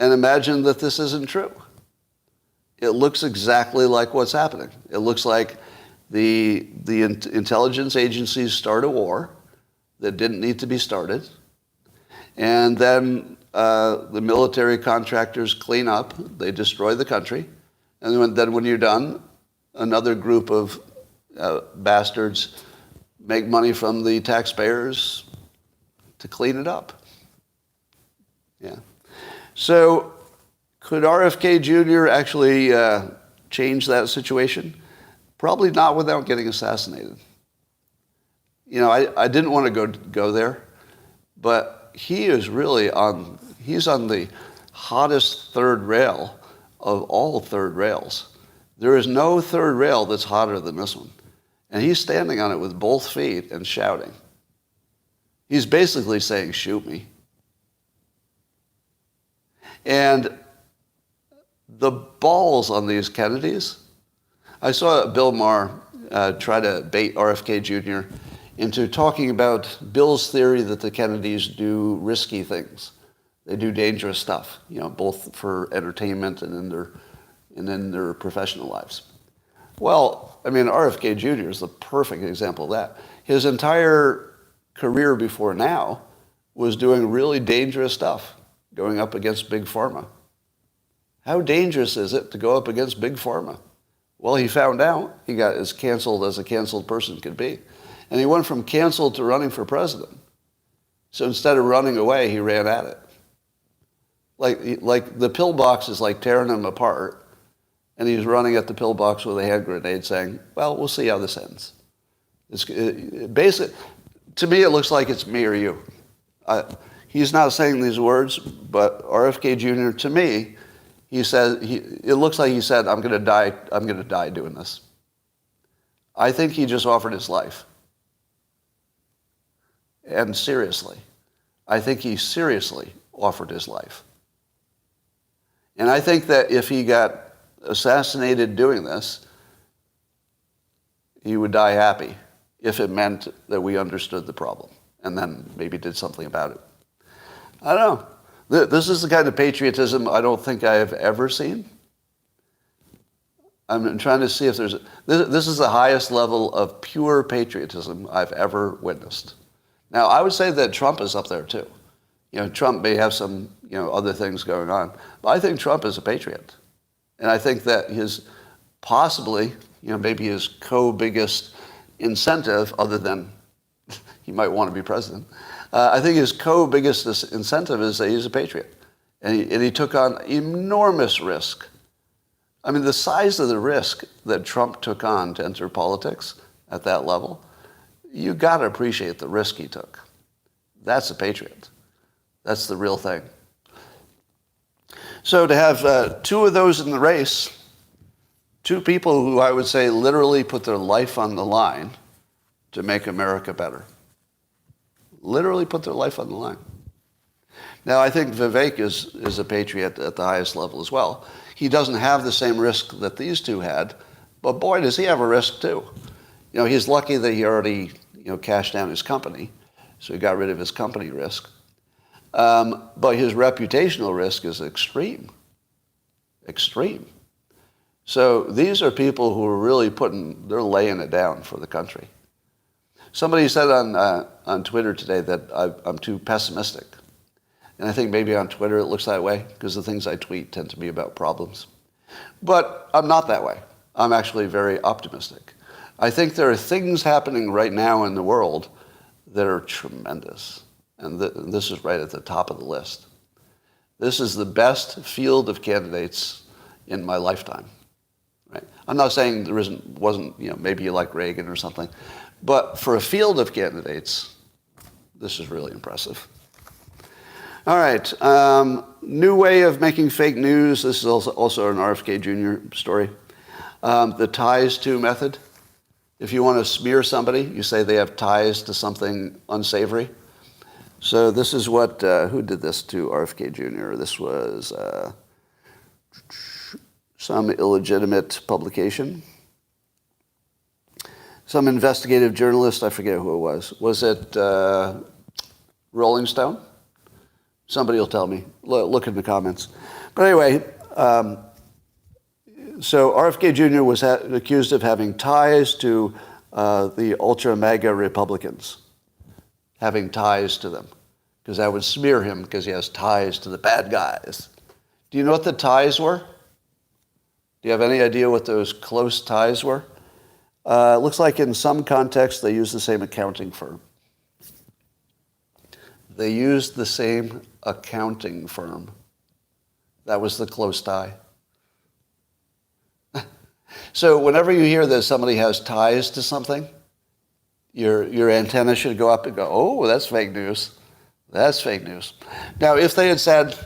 and imagine that this isn't true. It looks exactly like what's happening. It looks like the intelligence agencies start a war that didn't need to be started, and then the military contractors clean up, they destroy the country, and then when you're done, another group of bastards make money from the taxpayers to clean it up. Yeah. So could RFK Jr. actually change that situation? Probably not without getting assassinated. I didn't want to go there, but he is really he's on the hottest third rail of all third rails. There is no third rail that's hotter than this one. And he's standing on it with both feet and shouting. He's basically saying, shoot me. And the balls on these Kennedys, I saw Bill Maher try to bait RFK Jr. into talking about Bill's theory that the Kennedys do risky things. They do dangerous stuff, both for entertainment and in their professional lives. Well, RFK Jr. is the perfect example of that. His entire career before now was doing really dangerous stuff, going up against Big Pharma. How dangerous is it to go up against Big Pharma? Well, he found out. He got as canceled as a canceled person could be. And he went from canceled to running for president. So instead of running away, he ran at it. Like the pillbox is like tearing him apart, and he's running at the pillbox with a hand grenade saying, well, we'll see how this ends. To me, it looks like it's me or you. He's not saying these words, but RFK Jr., to me, it looks like he said, I'm going to die doing this. I think he just offered his life. And seriously, I think he seriously offered his life. And I think that if he got assassinated doing this, he would die happy if it meant that we understood the problem and then maybe did something about it. I don't know. This is the kind of patriotism I don't think I have ever seen. I'm trying to see if there's... This is the highest level of pure patriotism I've ever witnessed. Now, I would say that Trump is up there too. Trump may have some, other things going on, but I think Trump is a patriot. And I think that maybe his co-biggest incentive, other than he might want to be president, I think his co-biggest incentive is that he's a patriot. And he took on enormous risk. The size of the risk that Trump took on to enter politics at that level, you got to appreciate the risk he took. That's a patriot. That's the real thing. So to have two of those in the race, two people who I would say literally put their life on the line to make America better. Literally put their life on the line. Now, I think Vivek is a patriot at the highest level as well. He doesn't have the same risk that these two had, but boy, does he have a risk too. He's lucky that he already, cashed down his company, so he got rid of his company risk. But his reputational risk is extreme. Extreme. So these are people who are really they're laying it down for the country. Somebody said on Twitter today that I'm too pessimistic. And I think maybe on Twitter it looks that way because the things I tweet tend to be about problems. But I'm not that way. I'm actually very optimistic. I think there are things happening right now in the world that are tremendous. And this is right at the top of the list. This is the best field of candidates in my lifetime. Right? I'm not saying wasn't, maybe you like Reagan or something. But for a field of candidates, this is really impressive. All right. New way of making fake news. This is also an RFK Jr. story. The ties to method. If you want to smear somebody, you say they have ties to something unsavory. So this is what, who did this to RFK Jr.? This was some illegitimate publication. Some investigative journalist, I forget who it was. Was it Rolling Stone? Somebody will tell me. Look in the comments. But anyway, so RFK Jr. was accused of having ties to the ultra-MAGA Republicans, having ties to them, because that would smear him because he has ties to the bad guys. Do you know what the ties were? Do you have any idea what those close ties were? It looks like in some contexts they use the same accounting firm. They used the same accounting firm. That was the close tie. So whenever you hear that somebody has ties to something, your antenna should go up and go, oh, that's fake news. That's fake news. Now, if they had said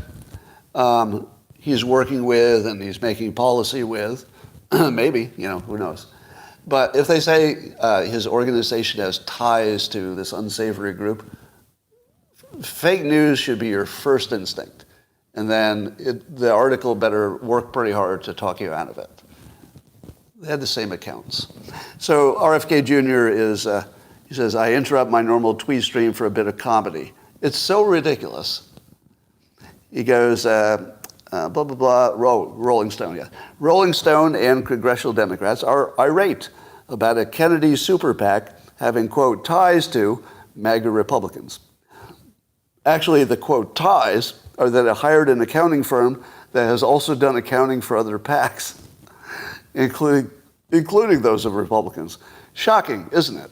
he's working with and he's making policy with, maybe, who knows. But if they say his organization has ties to this unsavory group, fake news should be your first instinct. And then the article better work pretty hard to talk you out of it. They had the same accounts. So RFK Jr. He says, I interrupt my normal tweet stream for a bit of comedy. It's so ridiculous. He goes, blah, blah, blah, Rolling Stone, yeah. Rolling Stone and congressional Democrats are irate about a Kennedy super PAC having, quote, ties to MAGA Republicans. Actually, the, quote, ties are that it hired an accounting firm that has also done accounting for other PACs, including those of Republicans. Shocking, isn't it?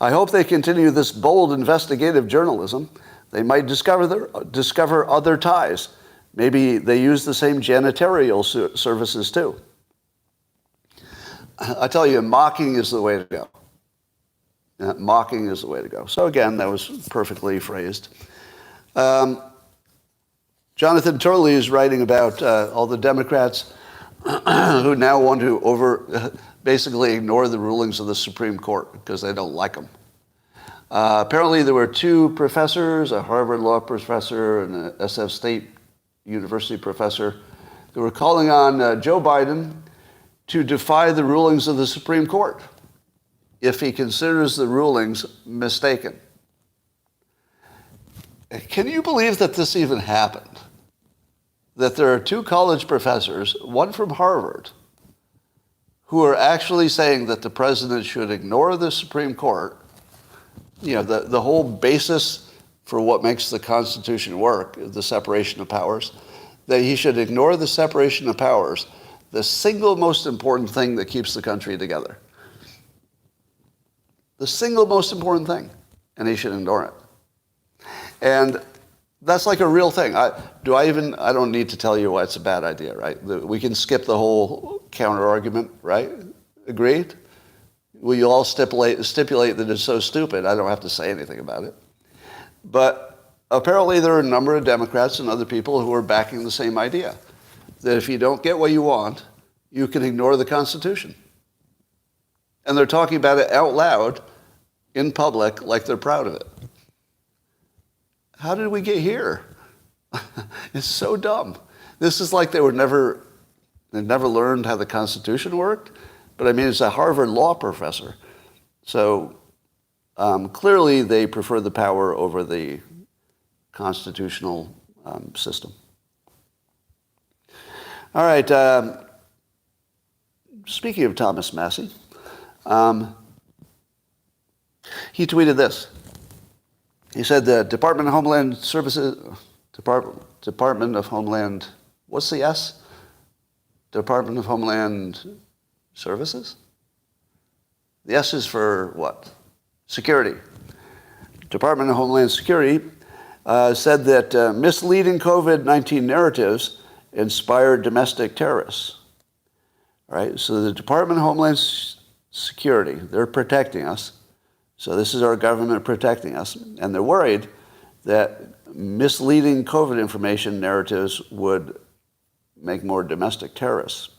I hope they continue this bold investigative journalism. They might discover other ties. Maybe they use the same janitorial services too. I tell you, mocking is the way to go. Mocking is the way to go. So again, that was perfectly phrased. Jonathan Turley is writing about all the Democrats who now want to basically ignore the rulings of the Supreme Court because they don't like them. Apparently there were two professors, a Harvard law professor and an SF State University professor, who were calling on Joe Biden to defy the rulings of the Supreme Court if he considers the rulings mistaken. Can you believe that this even happened? That there are two college professors, one from Harvard, who are actually saying that the president should ignore the Supreme Court, the whole basis for what makes the Constitution work, the separation of powers, that he should ignore the separation of powers, the single most important thing that keeps the country together. The single most important thing, and he should ignore it. And that's like a real thing. I don't need to tell you why it's a bad idea, right? We can skip the whole counter argument, right? Agreed? Will you all stipulate that it's so stupid? I don't have to say anything about it. But apparently there are a number of Democrats and other people who are backing the same idea, that if you don't get what you want, you can ignore the Constitution. And they're talking about it out loud in public like they're proud of it. How did we get here? It's so dumb. This is like they never learned how the Constitution worked. But I mean, it's a Harvard law professor. So clearly they prefer the power over the constitutional system. All right. Speaking of Thomas Massie, he tweeted this. He said the Department of Homeland Services, Department of Homeland, what's the S? Department of Homeland Services? The S is for what? Security. Department of Homeland Security said that misleading COVID-19 narratives inspired domestic terrorists. All right, so the Department of Homeland Security, they're protecting us. So this is our government protecting us. And they're worried that misleading COVID information narratives would make more domestic terrorists.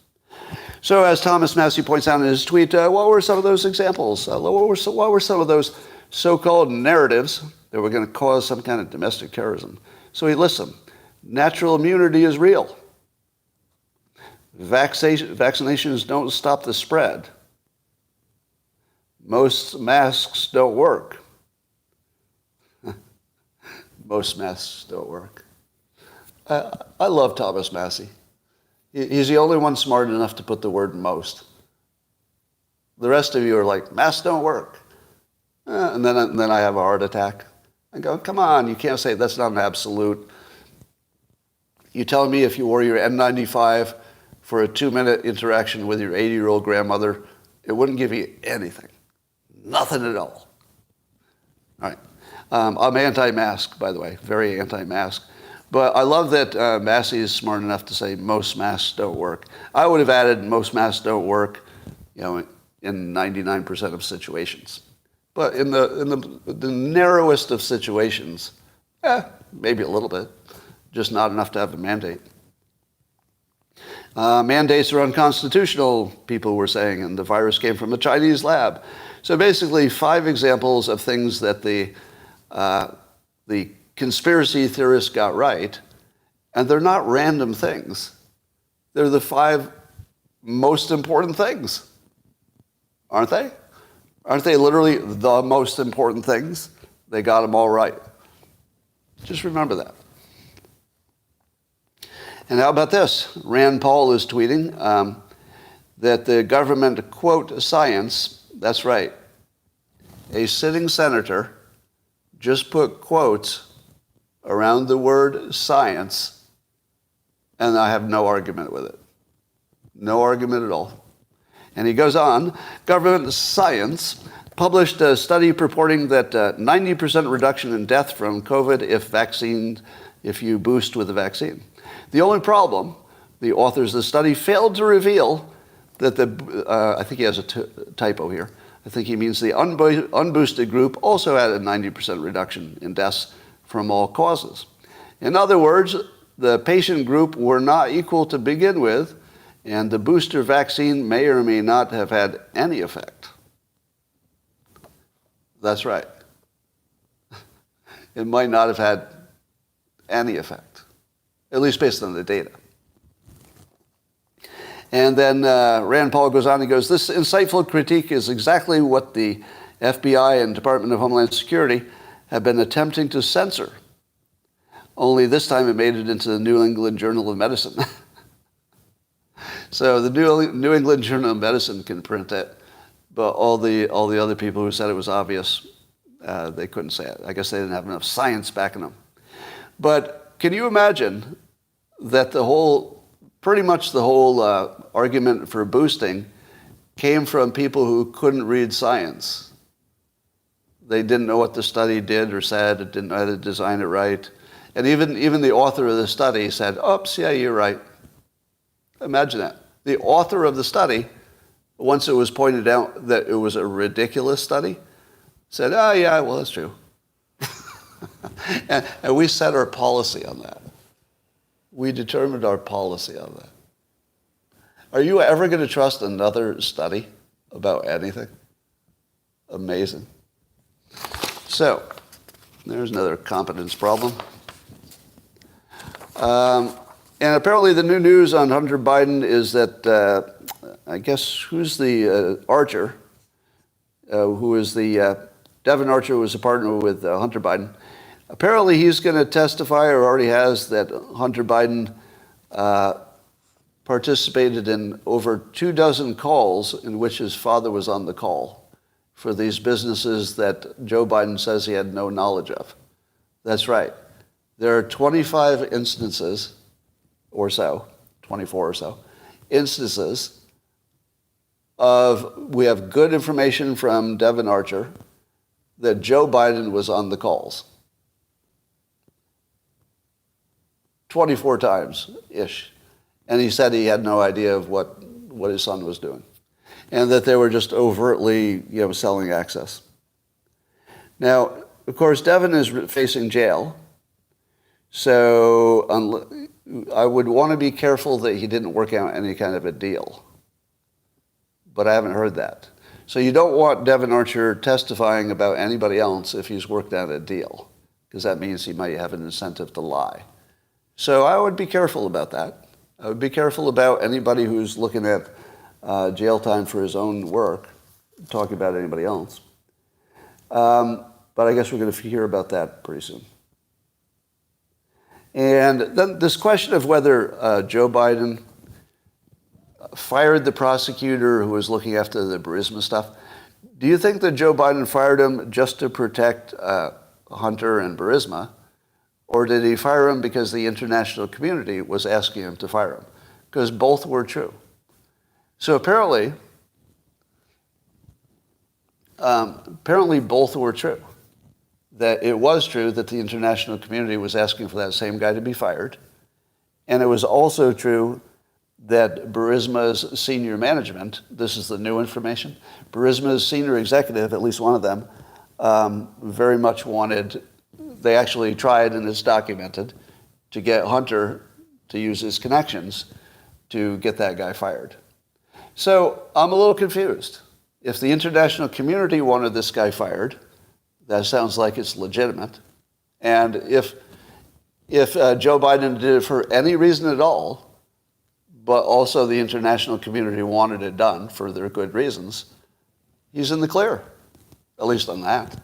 So as Thomas Massie points out in his tweet, what were some of those examples? What were some of those so-called narratives that were going to cause some kind of domestic terrorism? So he lists them. Natural immunity is real. Vaccinations don't stop the spread. Most masks don't work. Most masks don't work. I love Thomas Massie. He's the only one smart enough to put the word most. The rest of you are like, masks don't work. And then I have a heart attack. I go, come on, you can't say that's not an absolute. You tell me if you wore your N95 for a 2-minute interaction with your 80-year-old grandmother, it wouldn't give you anything. Nothing at all. All right. I'm anti-mask, by the way, very anti-mask. But I love that Massie is smart enough to say most masks don't work. I would have added most masks don't work, in 99% of situations. But in the narrowest of situations, maybe a little bit, just not enough to have a mandate. Mandates are unconstitutional, people were saying, and the virus came from a Chinese lab. So basically 5 examples of things that the conspiracy theorists got right, and they're not random things. They're the 5 most important things, aren't they? Aren't they literally the most important things? They got them all right. Just remember that. And how about this? Rand Paul is tweeting that the government, quote, science, that's right. A sitting senator just put quotes around the word science, and I have no argument with it. No argument at all. And he goes on, government science published a study purporting that 90% reduction in death from COVID if you boost with the vaccine. The only problem, the authors of the study failed to reveal that I think he has a typo here. I think he means the unboosted group also had a 90% reduction in deaths from all causes. In other words, the patient group were not equal to begin with, and the booster vaccine may or may not have had any effect. That's right. It might not have had any effect, at least based on the data. And then Rand Paul goes on, he goes, this insightful critique is exactly what the FBI and Department of Homeland Security have been attempting to censor. Only this time it made it into the New England Journal of Medicine. So the New England Journal of Medicine can print it, but all the other people who said it was obvious, they couldn't say it. I guess they didn't have enough science backing them. But can you imagine that pretty much the whole argument for boosting came from people who couldn't read science? They didn't know what the study did or said, didn't know how to design it right. And even the author of the study said, oops, yeah, you're right. Imagine that. The author of the study, once it was pointed out that it was a ridiculous study, said, oh, yeah, well, that's true. and we set our policy on that. We determined our policy on that. Are you ever going to trust another study about anything? Amazing. So, there's another competence problem. And apparently the new news on Hunter Biden is that, I guess, who's the Archer, who is Devin Archer was a partner with Hunter Biden. Apparently he's going to testify, or already has, that Hunter Biden participated in over 24 calls in which his father was on the call for these businesses that Joe Biden says he had no knowledge of. That's right. There are 25 instances or so, 24 or so, instances we have good information from Devin Archer that Joe Biden was on the calls. 24 times-ish. And he said he had no idea of what his son was doing. And that they were just overtly, selling access. Now, of course, Devin is facing jail. So I would want to be careful that he didn't work out any kind of a deal. But I haven't heard that. So you don't want Devin Archer testifying about anybody else if he's worked out a deal, because that means he might have an incentive to lie. So I would be careful about that. I would be careful about anybody who's looking at jail time for his own work, talking about anybody else. But I guess we're going to hear about that pretty soon. And then this question of whether Joe Biden fired the prosecutor who was looking after the Burisma stuff. Do you think that Joe Biden fired him just to protect Hunter and Burisma? Or did he fire him because the international community was asking him to fire him? Because both were true. So apparently both were true. That it was true that the international community was asking for that same guy to be fired. And it was also true that Burisma's senior management, this is the new information, Burisma's senior executive, at least one of them, very much wanted, they actually tried, and it's documented, to get Hunter to use his connections to get that guy fired. So I'm a little confused. If the international community wanted this guy fired, that sounds like it's legitimate. And if Joe Biden did it for any reason at all, but also the international community wanted it done for their good reasons, he's in the clear, at least on that.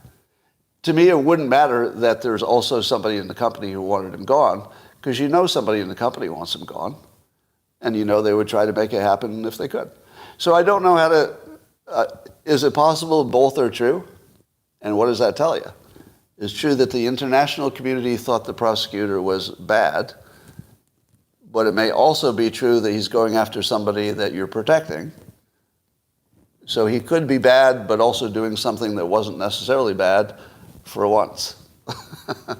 To me, it wouldn't matter that there's also somebody in the company who wanted him gone, because you know somebody in the company wants him gone, and you know they would try to make it happen if they could. So I don't know how to, is it possible both are true? And what does that tell you? It's true that the international community thought the prosecutor was bad, but it may also be true that he's going after somebody that you're protecting. So he could be bad, but also doing something that wasn't necessarily bad for once. Right?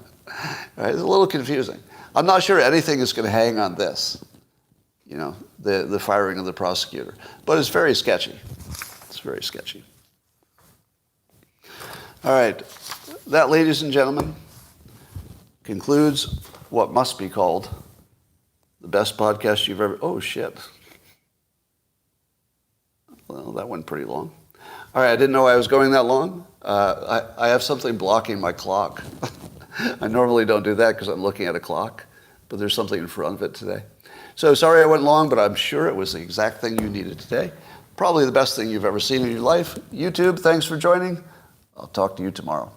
It's a little confusing. I'm not sure anything is going to hang on this, you know, the firing of the prosecutor. But it's very sketchy. It's very sketchy. All right. That, ladies and gentlemen, concludes what must be called the best podcast you've ever... Oh, shit. Well, that went pretty long. All right, I didn't know I was going that long. I have something blocking my clock. I normally don't do that because I'm looking at a clock, but there's something in front of it today. So sorry I went long, but I'm sure it was the exact thing you needed today. Probably the best thing you've ever seen in your life. YouTube, thanks for joining. I'll talk to you tomorrow.